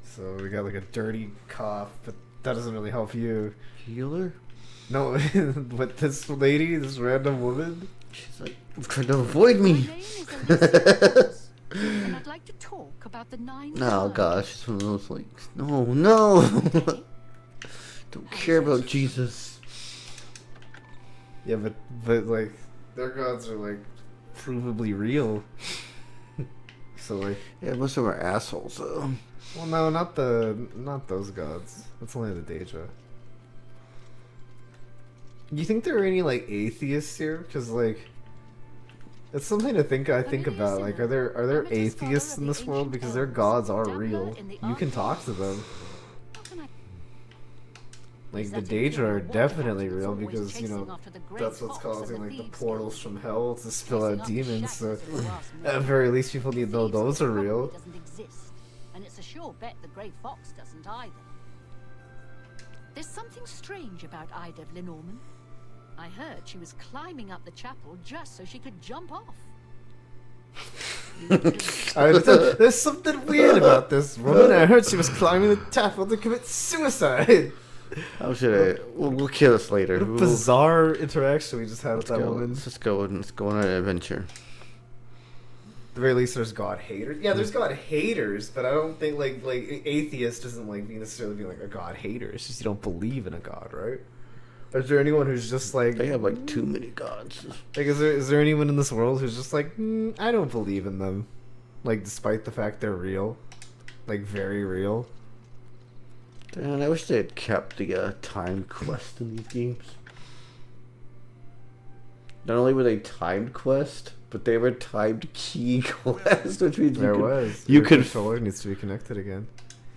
So we got like a dirty cough, but that doesn't really help you. Healer? No, but this lady, this random woman, She's like, trying to avoid My me. name is Elizabeth, and I'd like to talk about the 9 Oh Thurs. gosh, it's one of those like, no. Okay. Don't care about Jesus. yeah, but like their gods are like provably real. So like, Yeah, most of them are assholes though. well, no, not those gods. That's only the Daedra. You think there are any like atheists here? Because like, it's something to think. I think about like, are there atheists in this world? Because their gods are real. You can talk to them. How can I- Like Is the that Daedra imperial are water definitely captains real always because you know chasing after the grey that's what's fox and causing like the thieves' portals guild? from hell to spill Chasing out after demons. So shadows, if you ask me. at very least, people need to know Thieves' those are guild real. probably doesn't exist, and it's a sure bet the grey fox doesn't either. There's something strange about Ida Lenormand. I heard she was climbing up the chapel just so she could jump off. There's something weird about this woman. I heard she was climbing the chapel to commit suicide. How should I? We'll kill this later. What a We'll- bizarre interaction we just had with let's that go. woman. Let's just go and let's go on an adventure. At the very least, there's God haters. Yeah, there's God haters, but I don't think like atheist doesn't like necessarily be like a God hater. It's just you don't believe in a God, right? Is there anyone who's just like They have like too many gods. like is there anyone in this world who's just like I don't believe in them, like despite the fact they're real, like very real. Man, I wish they had kept the timed quest in these games. Not only were they timed quest, but they were timed key quest, which means you could. controller needs to be connected again.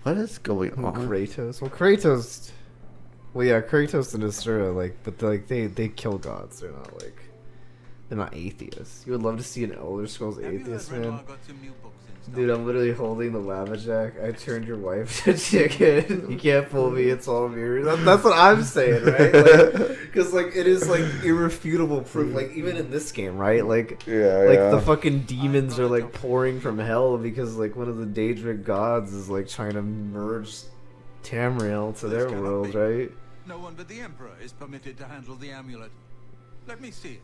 What is going on? Kratos. Well, Kratos. Well, yeah, Kratos and Asura, like, but they kill gods. They're not atheists. You would love to see an Elder Scrolls Have you atheist, heard man. Renoir got some new books in stock? Dude, I'm literally holding the lava jack. I turned your wife to chicken. You can't fool me. It's all mirrors. That's what I'm saying, right? Because like it is like irrefutable proof. Like even in this game, right? Like the fucking demons are like pouring from hell because like one of the Daedric gods is like trying to merge Tamriel to their This cannot world, be. right? No one but the Emperor is permitted to handle the amulet. Let me see it.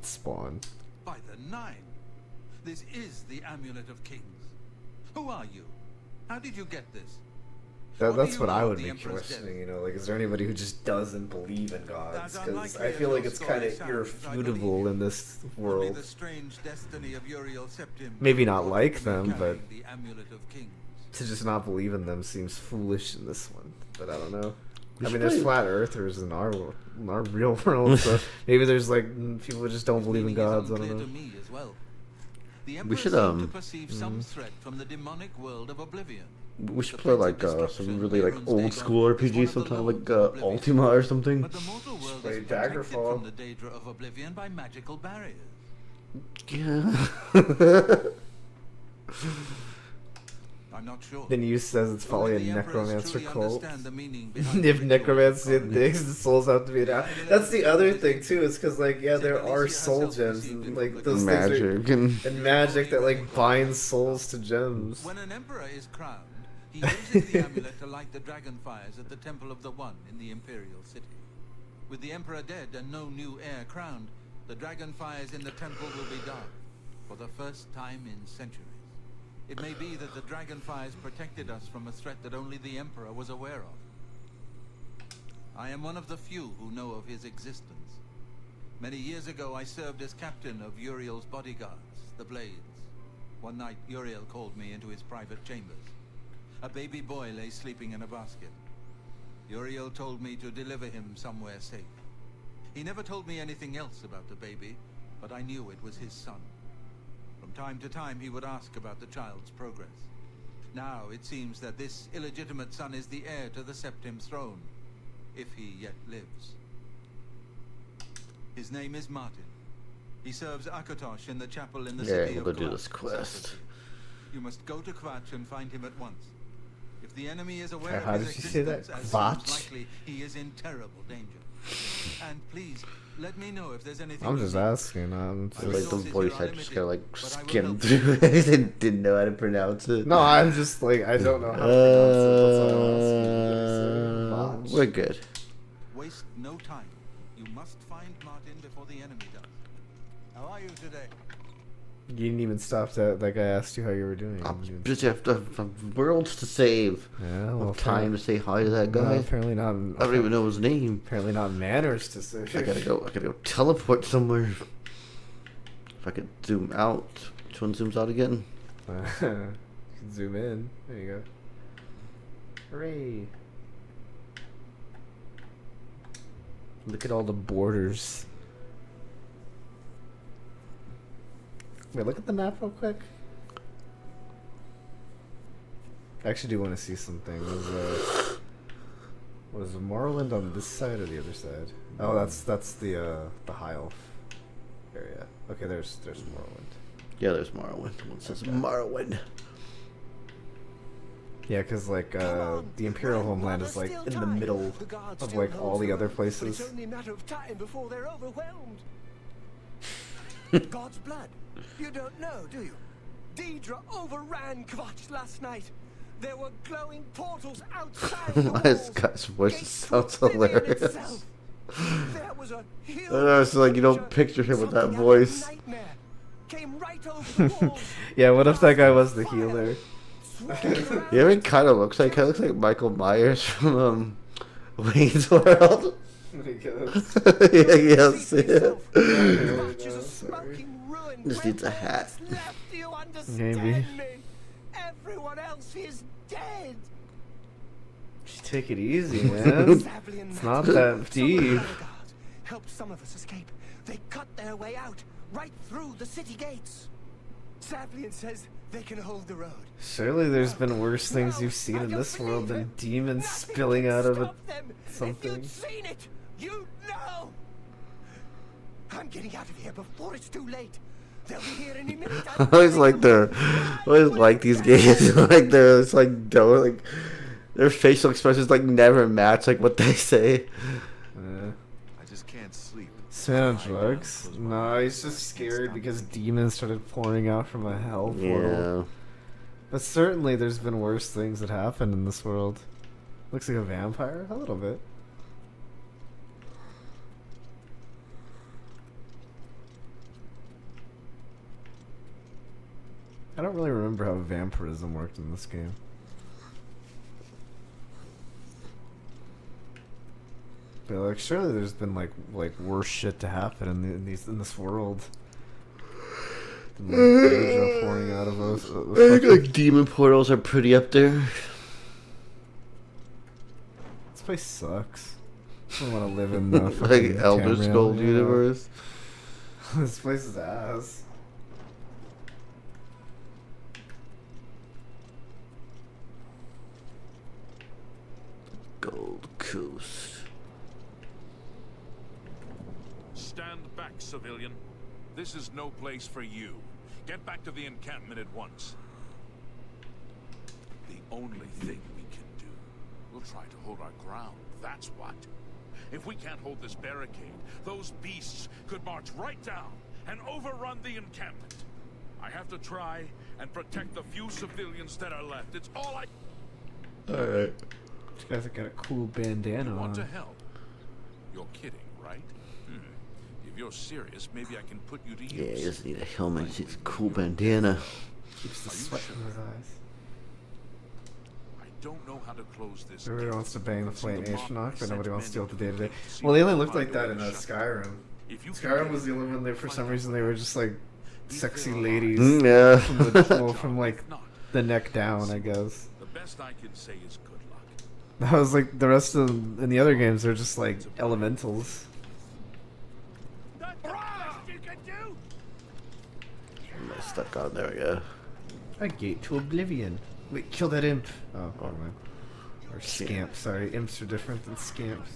Spawn. By the 9. This is the Amulet of Kings. Who are you? How did you get this? That's do what you I know would of the be Emperor's questioning, death? you know, like, is there anybody who just doesn't believe in gods? That's Because unlikely I as feel your like it's story kind of sounds, irrefutable in this Only world. the strange destiny of Uriel Septim. Maybe not brought like you them, carrying but the Amulet of Kings. to just not believe in them seems foolish in this one. But I don't know. We I should mean, there's play- flat earthers in our real world, so maybe there's like people who just don't His believe in meaning is gods. I unclear don't to know. me as well. The We Emperor should, seemed to perceive some threat from the demonic world of Oblivion. We should The play Prince of like Destruction, some really like Baron's old Dagon, school is one RPG, of the sometime lords like of Oblivion. Ultima or something. But the mortal world Play is protected Daggerfall. from the Daedra of Oblivion by magical barriers. Yeah. I'm not sure. Then you says it's probably a Only the emperors necromancer truly cult. understand the meaning behind If the necromancy ritual. thinks the souls have to be down. That's the other thing too. Is because like yeah, there are soul gems and like those things Magic and and magic that like binds souls to gems. When an emperor is crowned, he uses the amulet to light the dragon fires at the Temple of the One in the Imperial City. With the emperor dead and no new heir crowned, the dragon fires in the temple will be dark for the first time in centuries. It may be that the dragon fires protected us from a threat that only the emperor was aware of. I am one of the few who know of his existence. Many years ago, I served as captain of Uriel's bodyguards, the Blades. One night, Uriel called me into his private chambers. A baby boy lay sleeping in a basket. Uriel told me to deliver him somewhere safe. He never told me anything else about the baby, but I knew it was his son. From time to time, he would ask about the child's progress. Now it seems that this illegitimate son is the heir to the Septim throne, if he yet lives. His name is Martin. He serves Akatosh in the chapel in the city Yeah, of we'll go do Kvatch, this quest. south of here. You must go to Kvatch and find him at once. If the enemy is aware How of his did you say that? existence, as Kvatch? seems likely, he is in terrible danger. And please, let me know if there's anything. I'm you just need. asking. So, like the voice, I just kind of like But I will skimmed help through it and didn't know how to pronounce it. No, I'm just like, I don't know how to pronounce it. That's why I'm asking. We're good. Waste no time. You must find Martin before the enemy does. How are you today? You didn't even stop that. Like I asked you how you were doing. I'm busy. I have worlds to save. Yeah, well, No time to say hi to that no, guy. apparently not. I don't even know his name. Apparently not manners to say. I gotta go teleport somewhere. If I could zoom out. Which one zooms out again? You can zoom in. There you go. Hooray! Look at all the borders. Wait, look at the map real quick. I actually do want to see something. Was Morrowind on this side or the other side? Oh, that's the High Elf area. Okay, there's Morrowind. Yeah, there's Morrowind. One says Morrowind. Yeah, because like the Imperial homeland is like in the middle of like all the other places. It's only a matter of time before they're overwhelmed. God's blood. You don't know, do you? Deidre overran Kvatch last night. There were glowing portals outside the Why is walls. Scott's voice Gates sounds to Oblivion hilarious? itself. There was a huge I know, it's like you don't creature, picture him with that something out of a voice. nightmare. Came right over the walls. Yeah, what if that guy was the healer? Yeah, it kind of looks like. Kind of looks like Michael Myers from Wayne's World. Yeah, yes. Kvatch is a smoking ruin. Just needs a Where hat. is left, do you understand Maybe. me? Everyone else is dead. Just take it easy, man. It's not that deep. Helped some of us escape. They cut their way out, right through the city gates. Savlian says they can hold the road. Surely there's been worse things you've seen in this world than demons spilling out of a something. If you'd seen it, you'd know. I'm getting out of here before it's too late. They'll be here any minute. I always like these games. Like it's like like their facial expressions like never match like what they say. I just can't sleep. Sman on drugs? No, he's just scared because demons started pouring out from a hell portal. Yeah. But certainly there's been worse things that happened in this world. Looks like a vampire? A little bit. I don't really remember how vampirism worked in this game. But like, surely there's been like worse shit to happen in this world. Than, like, Deidre pouring out of us. I think like demon portals are pretty up there. This place sucks. I don't want to live in the Like fucking Elder Tamriel, Scroll yeah. universe. This place is ass. Gold Coast. Stand back, civilian. This is no place for you. Get back to the encampment at once. The only thing we can do, we'll try to hold our ground, that's what. If we can't hold this barricade, those beasts could march right down and overrun the encampment. I have to try and protect the few civilians that are left. It's all I... Alright. This guy's got a cool bandana You want to on. help? You're kidding, right? If you're serious, maybe I can put you to use. Yeah, he doesn't need a helmet. He needs a cool bandana. Keeps the Are you sweat sure? in his eyes. I don't know how to close this. Everybody gate. wants to bang the It's Flame the Nation mob off, but sent nobody wants to men deal with the into day to day. the gate Well, they only to looked find like that a in way to shut Skyrim. If you can Skyrim get was the it, only one there for some find reason out they were why. just like If sexy they're ladies alive, Yeah. from the well, from like If not, the neck down, I guess. the best I can say is good luck. That was like the rest of them in the other games. They're just like elementals. That's the best you can do. I'm stuck on there, yeah. A gate to Oblivion. Wait, kill that imp. Oh, wrong man. Or scamp, sorry. Imps are different than scamps.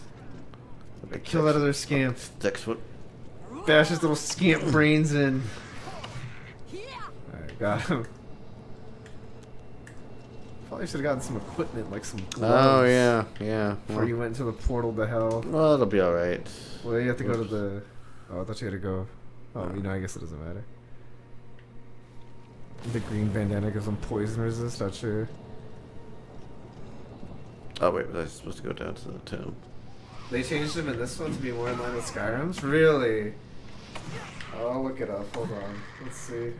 Kill that other scamp. Next one. Bash his little scamp brains in. Alright, got him. Probably should have gotten some equipment, like some gloves. Oh, yeah. Before you went into the portal to hell. Well, it'll be alright. Well, you have to go to the... Oh, I thought you had to go... Oh, you know, I guess it doesn't matter. The green bandana gives them poison resist, not sure. Oh, wait, was I supposed to go down to the tomb? They changed them in this one to be more in line with Skyrim's? Really? I'll look it up, hold on. Let's see.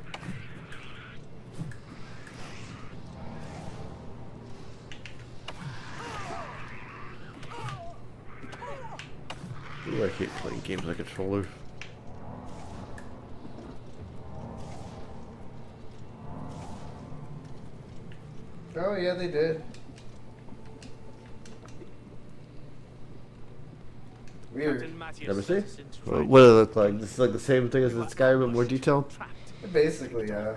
Ooh, I hate playing games on a controller. Oh yeah, they did. Weird. Never see? What does it look like? This is like the same thing as in Skyrim, but more detailed? Basically, yeah.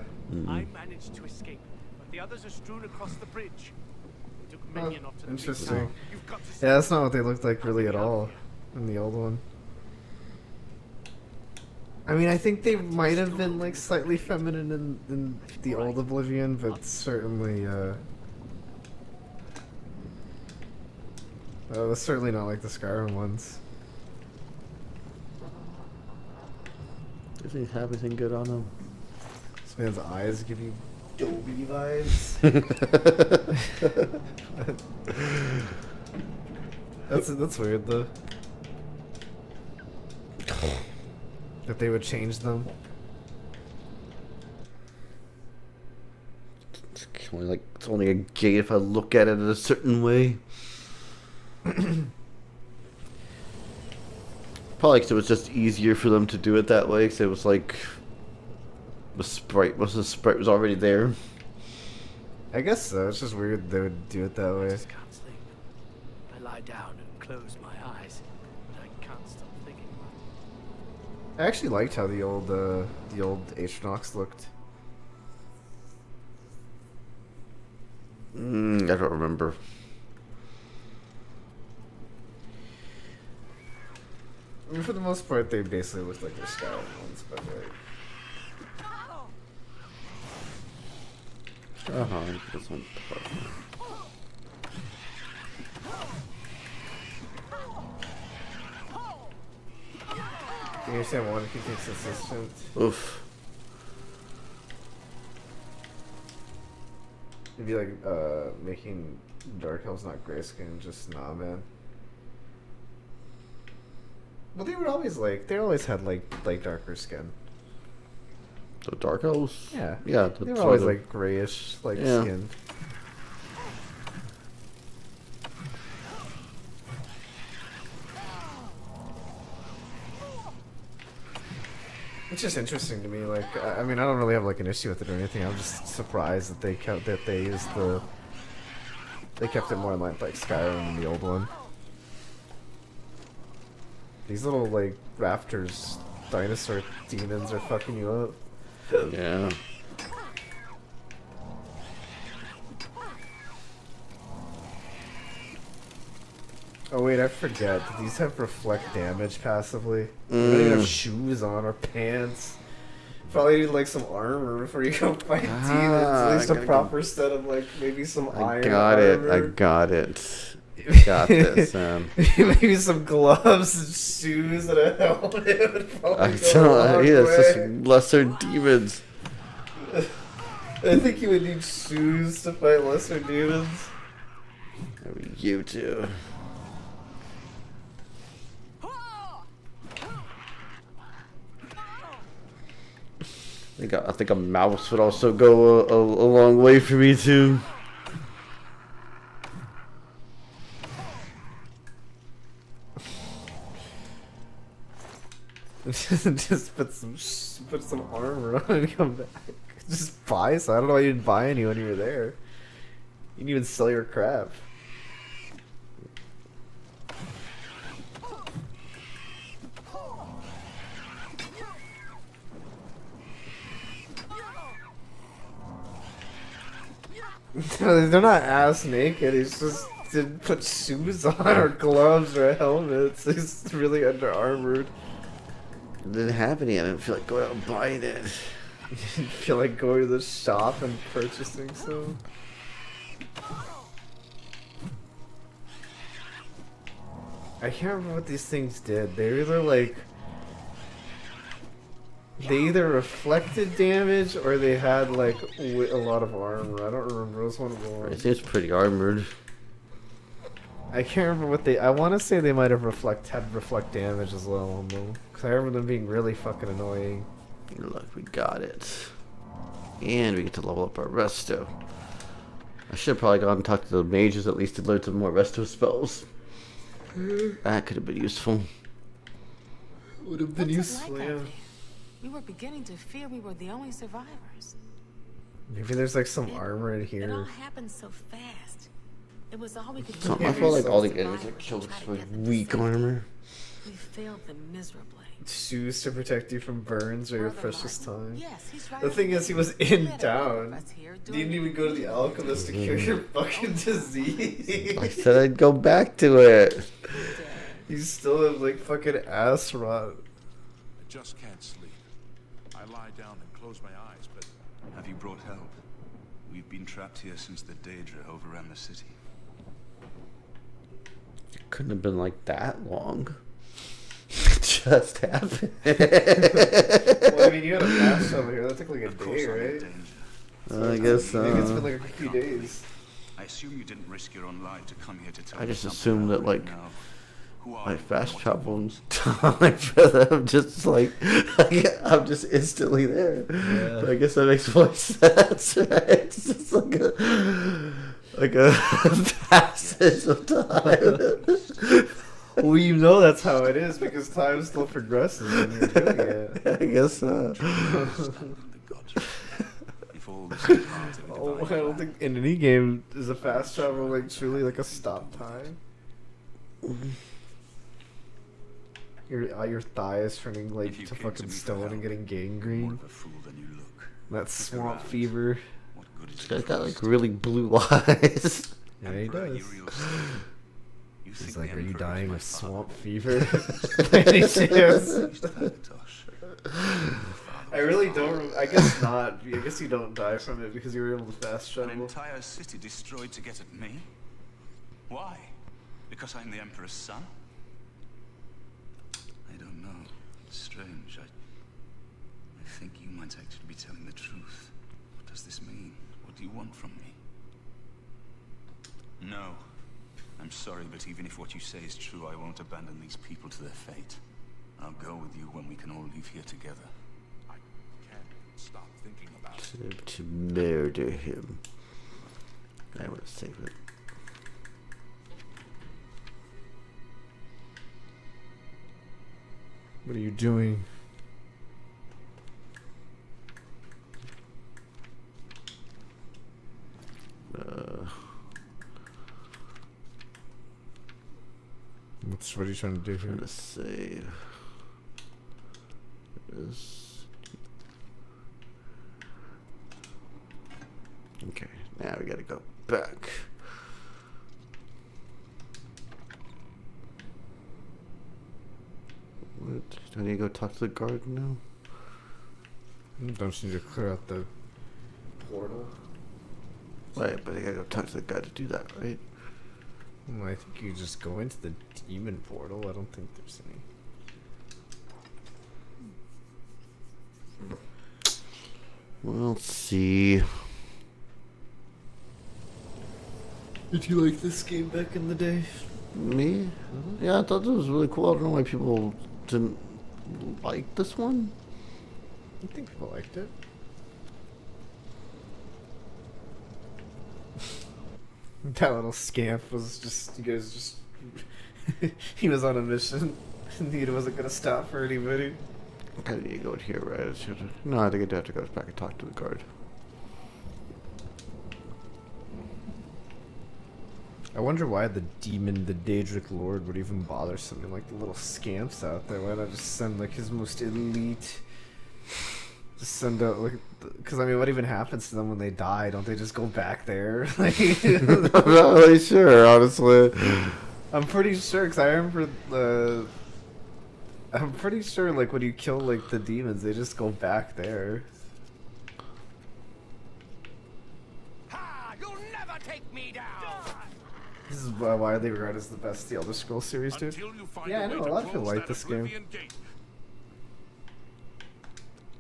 I managed to escape, but the others are strewn across the bridge. We took minion off to the Interesting. You've got to Yeah, that's not what they looked like really at all in the old one. I mean, I think they might have been like slightly feminine in the old Oblivion, but certainly, that's certainly not like the Skyrim ones. Does he have anything good on him? This man's eyes give you Dobby vibes. That's weird though. That they would change them. It's only a gate if I look at it in a certain way. Probably because it was just easier for them to do it that way, because it was like the sprite was already there. I guess so. It's just weird they would do it that way. I just can't sleep. I lie down and close my eyes, but I can't stop thinking about it. I actually liked how the old Atronox looked. I don't remember. I mean, for the most part, they basically looked like their Skyrim ones, but like... This one. Can you say I want to keep things consistent? Oof. It'd be like, making Dark Elves not grayskin, just nah, man. Well, they were always like, they always had like darker skin. The Dark Elves? Yeah. Yeah. They were always like grayish, like skin. It's just interesting to me. Like, I mean, I don't really have like an issue with it or anything. I'm just surprised that they kept it more in line with, like Skyrim than the old one. These little like raptors, dinosaur demons are fucking you up. Yeah. Oh wait, I forget. Do these have reflect damage passively? They don't even have shoes on or pants. Probably need like some armor before you go fight demons. At least a proper set of like maybe some iron armor. I got it. Got this, Maybe some gloves and shoes and a helmet would probably go it's just lesser demons. I think you would need shoes to fight lesser demons. You too. I think a mouse would also go a long way for me too. Just put some armor on and come back. Just buy some. I don't know why you didn't buy any when you were there. You didn't even sell your crap. They're not ass naked. He's just didn't put shoes on or gloves or helmets. He's really under armored. Didn't have any. I didn't feel like going out and buying it. You feel like going to the shop and purchasing some. I can't remember what these things did. They either like they either reflected damage or they had like a lot of armor. I don't remember. It was one of the ones. It seems pretty armored. I can't remember what they. I want to say they might have had reflect damage as well, though, because I remember them being really fucking annoying. Look, we got it, and we get to level up our resto. I should have probably gone and talked to the mages at least to learn some more resto spells. That could have been useful. Would have been What's it useful, like yeah. out there? We were beginning to fear we were the only survivors. Maybe there's like some armor in It all here. happened so fast. It was all we could It's do. not my fault. Like all the enemies are killed with weak armor. We failed them miserably. Shoes to protect you from burns or your precious time. Yes, he's right. The thing is, he was in town. Didn't even go to the alchemist to cure your fucking disease. I said I'd go back to it. You still have like fucking ass rot. I just can't sleep. I lie down and close my eyes, but Have you brought help? We've been trapped here since the Daedra overran the city. It couldn't have been like that long. It just happened. Well, I mean, you had a fast travel here. That took like a day, right? I guess so. Maybe it's been like a few days. I assume you didn't risk your own life to come here to tell I me just something assumed that already like know. Who are my you? fast travel time for them just like I'm just instantly there. Yeah. But I guess that makes more sense, right? It's just like a passage of time. Well, you know that's how it is because time still progresses when you're doing it. I guess so. If all this is part of the Oh, divine I don't think in any game is a fast travel like truly like a stop time. Your thigh is turning like If you to came to fucking me for stone and help, getting more gangrene. of a fool than you look. That's swamp around. fever. What good is This it guy's got for like us really blue eyes. Yeah, he Emperor does. Uriel's- You He's think like, the are you Emperor dying was of my swamp father? fever? By any chance? Tosh. I really don't. I guess not. I guess you don't die from it because you were able to fast An travel. entire city destroyed to get at me? Why? Because I'm the Emperor's son? I don't know. It's strange. I think you might actually be telling the truth. What does this mean? What do you want from me? No. I'm sorry, but even if what you say is true, I won't abandon these people to their fate. I'll go with you when we can all leave here together. I can't stop thinking about it. To murder him. I want to save it. What are you doing? What are you trying to do here? Trying to save this. Okay, now we gotta go back. What? Do I need to go talk to the guard now? Don't you need to clear out the portal? Right, but I gotta go talk to the guy to do that, right? Well, I think you just go into the demon portal. I don't think there's any. We'll see. Did you like this game back in the day? Me? Yeah, I thought this was really cool. I don't know why people didn't like this one. I think people liked it. That little scamp was just, you guys just, he was on a mission. He wasn't going to stop for anybody. I need to go in here, right? No, I think I do have to go back and talk to the guard. I wonder why the demon, the Daedric Lord, would even bother sending like the little scamps out there. Why not just send like his most elite Just send out like, because I mean, what even happens to them when they die? Don't they just go back there? Like, I'm not really sure, honestly. I'm pretty sure, because I remember I'm pretty sure, like, when you kill, like, the demons, they just go back there. Ha! You'll never take me down! This is why they regard as the best the Elder Scrolls series, dude. Yeah, I know, a lot of people like this game.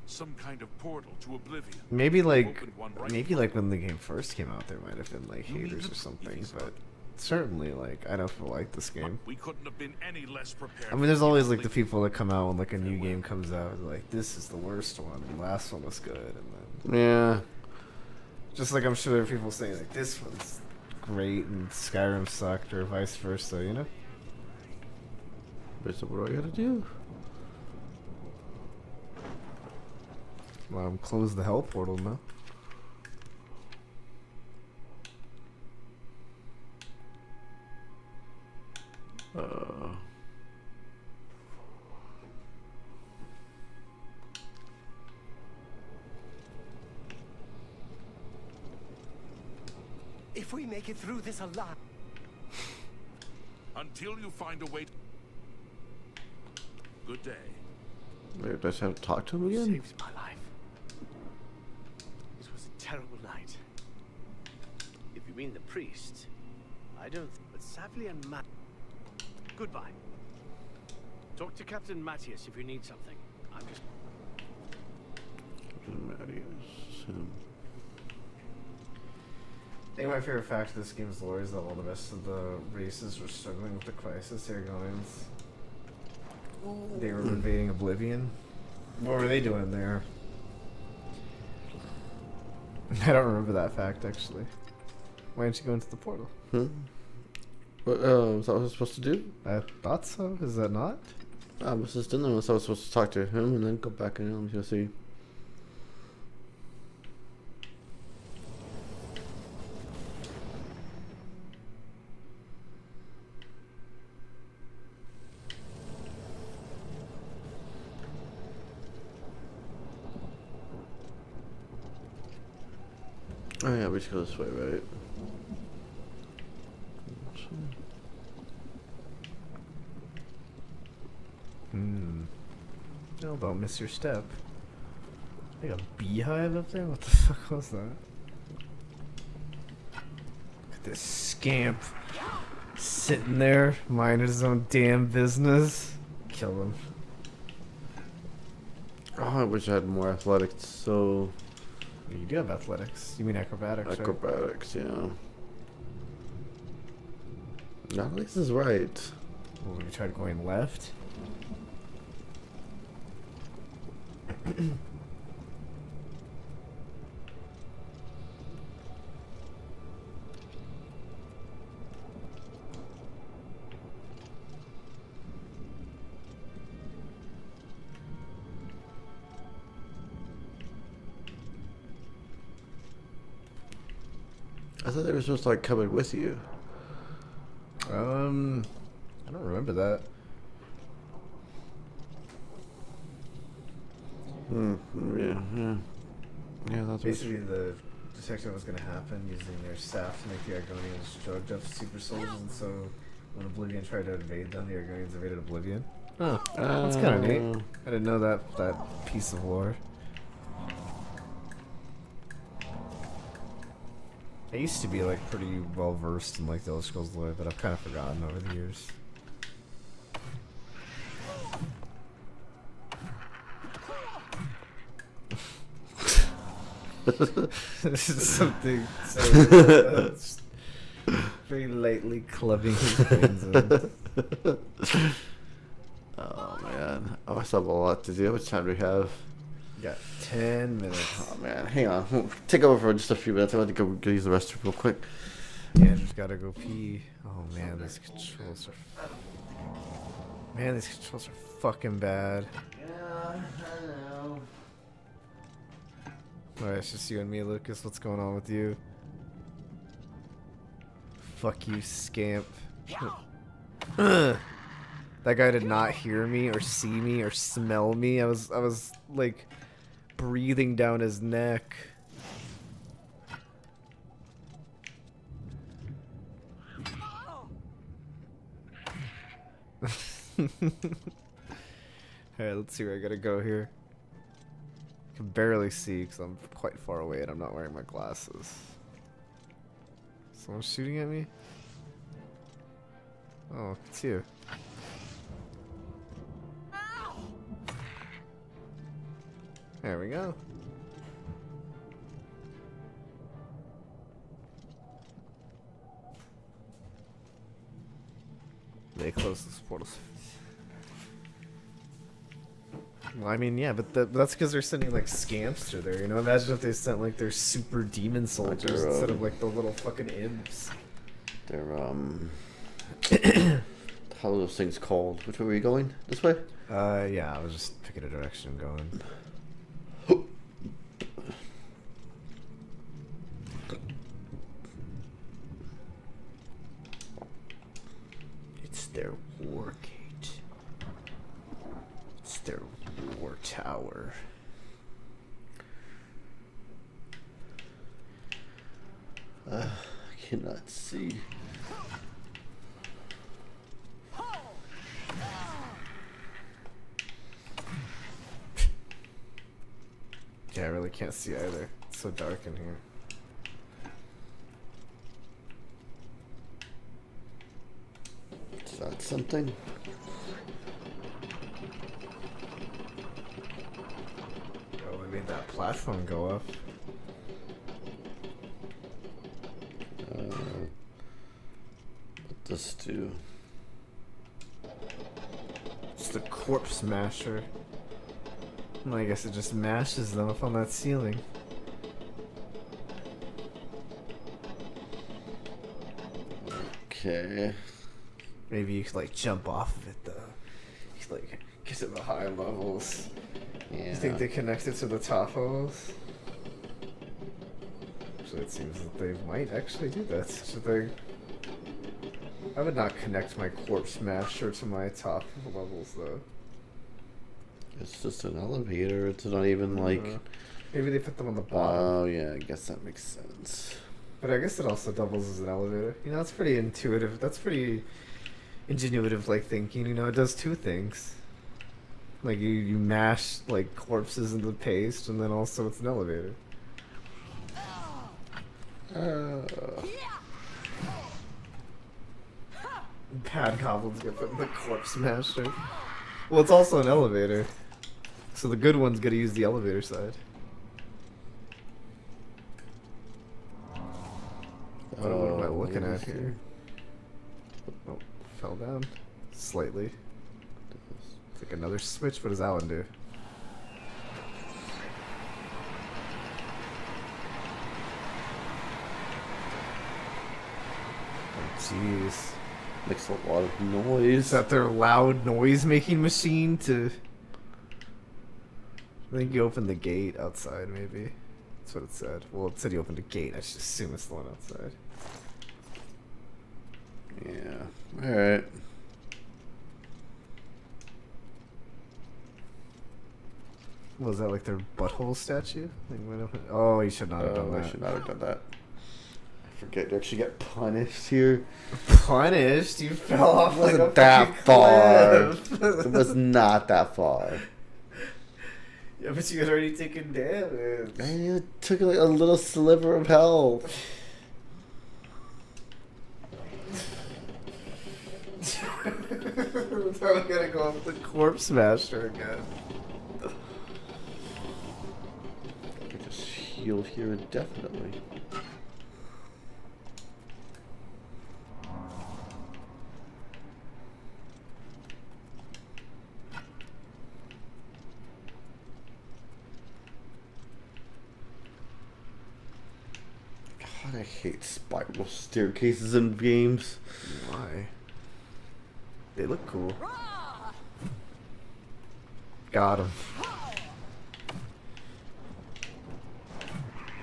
Some kind of portal to Oblivion. Maybe, like, when the game first came out, there might have been, like, haters or something, but certainly, like, I know people like this game. We couldn't have been any less prepared. I mean, there's always, like, the people that come out when, like, a new game comes out, like, this is the worst one, the last one was good, and then... Yeah. Just like I'm sure there are people saying, like, this one's great and Skyrim sucked, or vice versa, you know? But so what do I gotta do? Close the hell portal now. If we make it through this alive... Until you find a way to... Good day. Wait, do I just have to talk to him again? Saved my life. It was a terrible night. If you mean the priest, I don't. But Savli and Matt. Goodbye. Talk to Captain Matthias if you need something. I'm just. I think my favorite fact of this game's lore is that all the rest of the races were struggling with the crisis. Argonians. They were invading Oblivion. What were they doing there? I don't remember that fact, actually. Why didn't you go into the portal? What, is that what I was supposed to do? I thought so. Is that not? I was just in there unless I was supposed to talk to him and then go back in and just see. Oh yeah, we should go this way, right? No, don't miss your step. Like a beehive up there? What the fuck was that? Look at this scamp sitting there, minding his own damn business. Kill him. Oh, I wish I had more athletics, so... You do have athletics. You mean acrobatics, right? Acrobatics, yeah. At least is right. Well, you tried going left? I thought they were supposed to like come in with you. I don't remember that. Yeah, that's basically the detection was going to happen using their staff to make the Argonians drugged up super souls, and so when Oblivion tried to invade them, the Argonians invaded Oblivion. Oh, that's kind of neat. I didn't know that piece of lore. I used to be like pretty well versed in like the Elder Scrolls lore, but I've kind of forgotten over the years. This is something so very lightly clubbing his brains in. Oh man, I still have a lot to do. How much time do we have? Got 10 minutes. Oh man, hang on. We'll take over for just a few minutes. I want to go use the restroom real quick. Yeah, just gotta go pee. Oh man, these controls are. Man, these controls are fucking bad. Yeah, I know. Alright, it's just you and me, Lucas. What's going on with you? Fuck you, scamp. That guy did not hear me or see me or smell me. I was like breathing down his neck. Alright, let's see where I gotta go here. I can barely see because I'm quite far away and I'm not wearing my glasses. Someone's shooting at me? Oh, it's you. There we go. They close this portals. Well, I mean, yeah, but that's because they're sending like scamps through there. You know, imagine if they sent like their super demon soldiers instead of like the little fucking imps. They're how are those things called? Which way were you going? This way? Yeah, I was just picking a direction and going. It's their war gate. It's their war tower. I cannot see. Yeah, I really can't see either. It's so dark in here. Is that something? Oh, I made that platform go up. What does this do? It's the corpse masher. Well, I guess it just mashes them up on that ceiling. Okay. Maybe you could like jump off of it though. You could like get to the high levels. Yeah. You think they connected to the top levels? Actually, it seems that they might actually do that. Should they? I would not connect my corpse masher to my top levels though. It's just an elevator. It's not even like. Maybe they put them on the bottom. Oh yeah, I guess that makes sense. But I guess it also doubles as an elevator. You know, that's pretty intuitive. That's pretty ingenuitive, like thinking. You know, it does two things. Like you mash like corpses into paste, and then also it's an elevator. Bad goblins get put in the corpse masher. Well, it's also an elevator, so the good ones got to use the elevator side. What am I looking at here? Oh, fell down slightly. It's like another switch. What does that one do? Oh, jeez. Makes a lot of noise. Is that their loud noise-making machine to... I think you opened the gate outside, maybe. That's what it said. Well, it said you opened a gate. I should assume it's the one outside. Yeah. Alright. Was that like their butthole statue? Oh, you should not have done that. I should not have done that. I forget to actually get punished here. Punished? You fell off like a wasn't that far. cliff. It was not that far. Yeah, but you had already taken damage. And it took like a little sliver of health. We're gonna go off the corpse master again. I can just heal here indefinitely. God, I hate spiral staircases in games. Why? They look cool. Got him.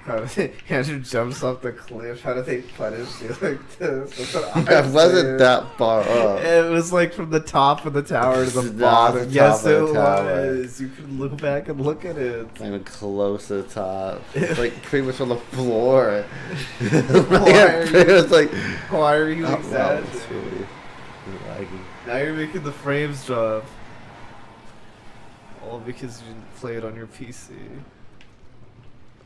Andrew jumps off the cliff. How do they punish you like this? That's what It wasn't that far up. It was like from the top of the tower to the It's not bottom. the Yes, top of it the tower. was. You can look back and look at it. Not even close to the top. It's like pretty much on the floor. Why are you Oh, exaggerating? it's really laggy. Now you're making the frames drop. All because you didn't play it on your PC.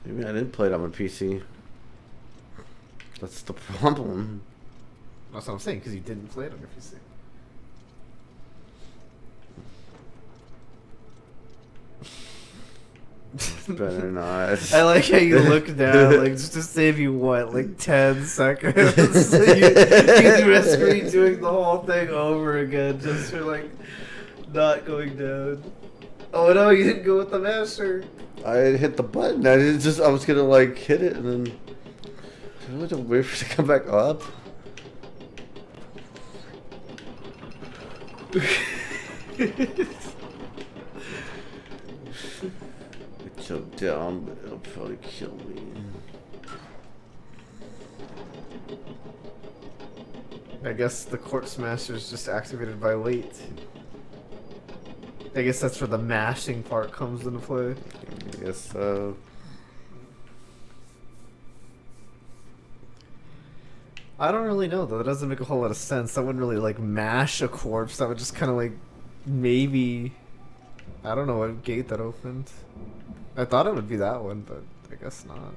I mean, I didn't play it on my PC. That's the problem. That's what I'm saying, because you didn't play it on your PC. Better not. I like how you look down, like, just to save you, what, like 10 seconds? So you risk redoing the whole thing over again just for, like, not going down. Oh no, you didn't go with the master. I hit the button. I was gonna, like, hit it and then. I had to wait for it to come back up. Jump down, but it'll probably kill me. I guess the corpse master is just activated by weight. I guess that's where the mashing part comes into play. I guess so. I don't really know though. That doesn't make a whole lot of sense. That wouldn't really like mash a corpse. That would just kind of like maybe. I don't know what gate that opened. I thought it would be that one, but I guess not.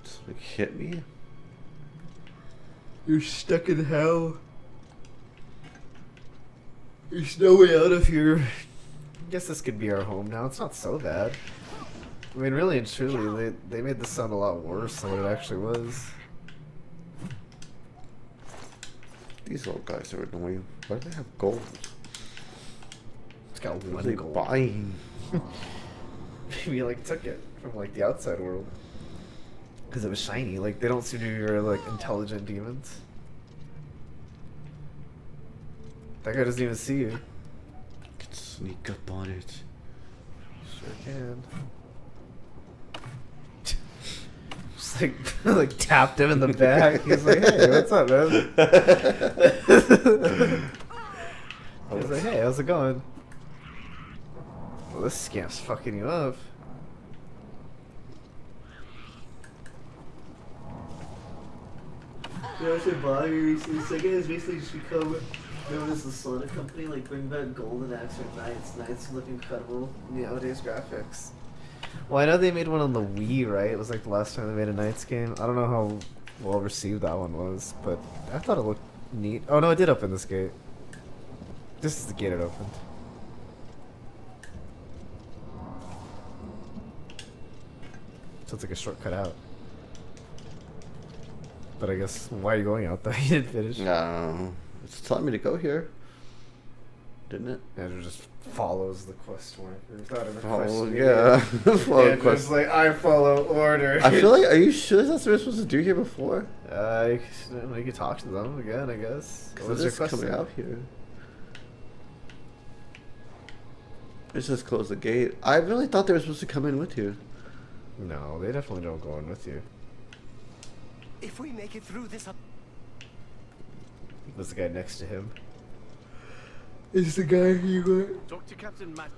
Just like hit me. You're stuck in hell. There's no way out of here. I guess this could be our home now. It's not so bad. I mean, really and truly, they made this sound a lot worse than what it actually was. These little guys are annoying. Why do they have gold? It's got What are one they gold. buying? Maybe like took it from like the outside world because it was shiny. Like they don't seem to be very like intelligent demons. That guy doesn't even see you. Can sneak up on it. Sure can. Just like like tapped him in the back. He's like, "Hey, what's up, man?" He's like, "Hey, how's it going?" Well, this scamp's fucking you up. You know, I should buy you recently. So, guys, basically just become known as the Sonic Company. Like, bring back Golden Axe or Knights. Knights look incredible in nowadays graphics. Well, I know they made one on the Wii, right? It was like the last time they made a Knights game. I don't know how well received that one was, but I thought it looked neat. Oh no, it did open this gate. This is the gate it opened. So it's like a shortcut out. But I guess, why are you going out though? You didn't finish. No. It's telling me to go here. Didn't it? Andrew just follows the quest markers. Not in the Oh, quest yeah. Follow Andrew's quest. like, I follow order. I feel like, are you sure that's what we're supposed to do here before? You can talk to them again, I guess. Because it's coming out here. Let's just close the gate. I really thought they were supposed to come in with you. No, they definitely don't go in with you. If we make it through this up. Was the guy next to him? Is the guy you were? Talk to Captain Matt.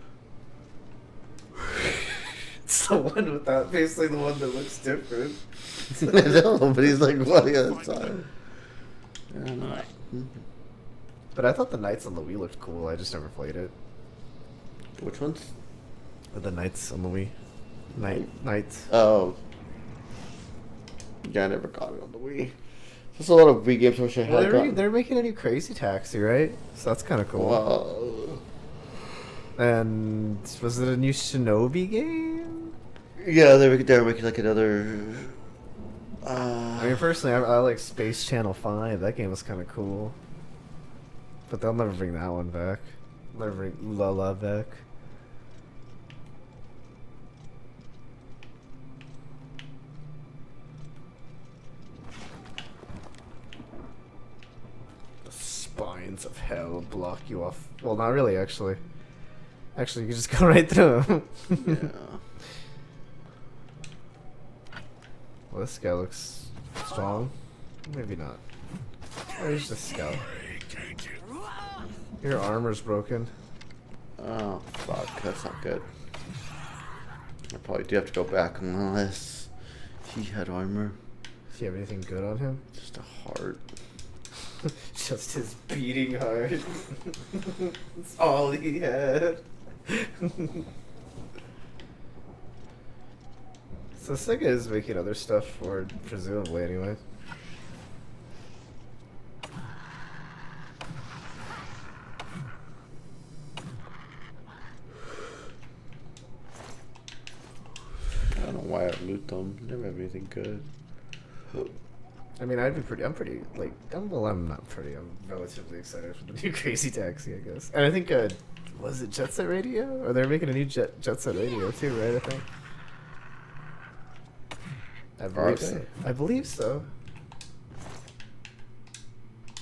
It's the one without, basically the one that looks different. I know, but he's like running at a time. I don't know. But I thought the Knights on the Wii looked cool. I just never played it. Which ones? The Knights on the Wii. Knights. Oh. Yeah, I never got it on the Wii. There's a lot of Wii games I wish I had gotten. They're making a new Crazy Taxi, right? So that's kind of cool. Wow. And was it a new Shinobi game? Yeah, they're making like another. I mean, personally, I like Space Channel 5. That game was kind of cool. But they'll never bring that one back. Never bring Ooh La La back. The spines of hell block you off. Well, not really, actually. Actually, you can just go right through them. Yeah. Well, this guy looks strong. Maybe not. Or he's just a scout. Your armor's broken. Oh, fuck. That's not good. I probably do have to go back unless he had armor. Does he have anything good on him? Just a heart. Just his beating heart. That's all he had. So Sega is making other stuff, or presumably anyway. I don't know why I loot them. Never have anything good. I mean, I'm relatively excited for the new Crazy Taxi, I guess. And I think, was it Jet Set Radio? Or they're making a new Jet Set Radio too, right, I think? I believe so. I believe so.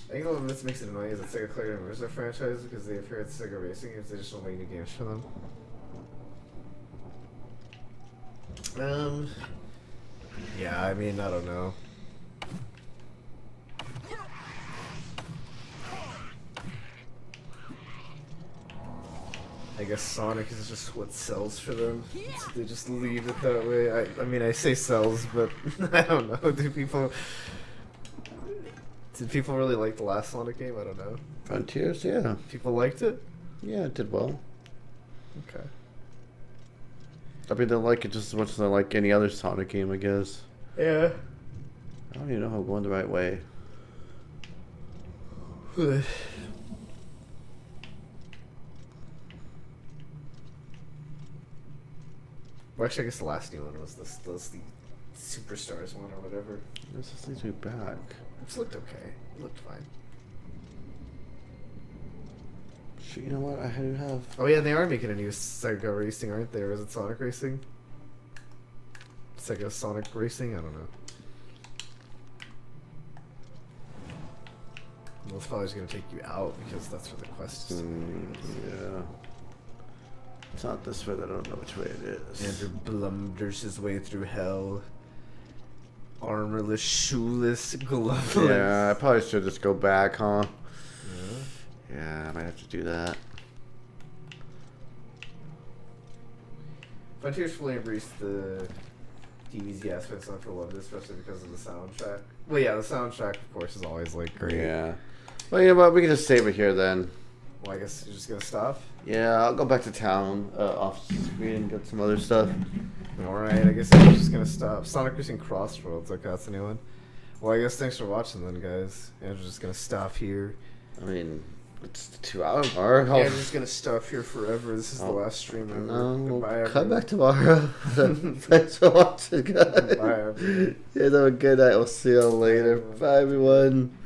I think what this makes it annoying is that Sega cleared and their franchise because they appear at Sega Racing if they just don't make new games for them. Yeah, I mean, I don't know. I guess Sonic is just what sells for them. So they just leave it that way. I mean, I say sells, but I don't know. Did people really like the last Sonic game? I don't know. Frontiers, yeah. People liked it? Yeah, it did well. Okay. I mean, they like it just as much as I like any other Sonic game, I guess. Yeah. I don't even know if I'm going the right way. Well, actually, I guess the last new one was the Superstars one or whatever. This just leads me back. It looked okay. It looked fine. Shit, you know what? I do have. Oh yeah, they are making a new Sega Racing, aren't they? Or is it Sonic Racing? Sega Sonic Racing? I don't know. Well, it's probably just gonna take you out because that's where the quest is. Yeah. It's not this way. I don't know which way it is. Andrew blunders his way through hell. Armorless, shoeless, gloveless. Yeah, I probably should just go back, huh? Yeah. Yeah, I might have to do that. Frontiers fully embraced the DBZ aspects of love it, especially because of the soundtrack. Well, yeah, the soundtrack, of course, is always like great. Yeah. Well, you know what? We can just save it here then. Well, I guess you're just gonna stop. Yeah, I'll go back to town off screen and get some other stuff. Alright, I guess I'm just gonna stop. Sonic Racing Crossroads, okay, that's a new one. Well, I guess thanks for watching then, guys. I'm just gonna stop here. I mean, it's the 2 hour mark. Yeah, I'm just gonna stop here forever. This is the last stream ever. No, Goodbye, we'll come everyone. back tomorrow. Thanks for watching, guys. Bye, everyone. Yeah, have a good night. We'll see you all later. Bye, everyone.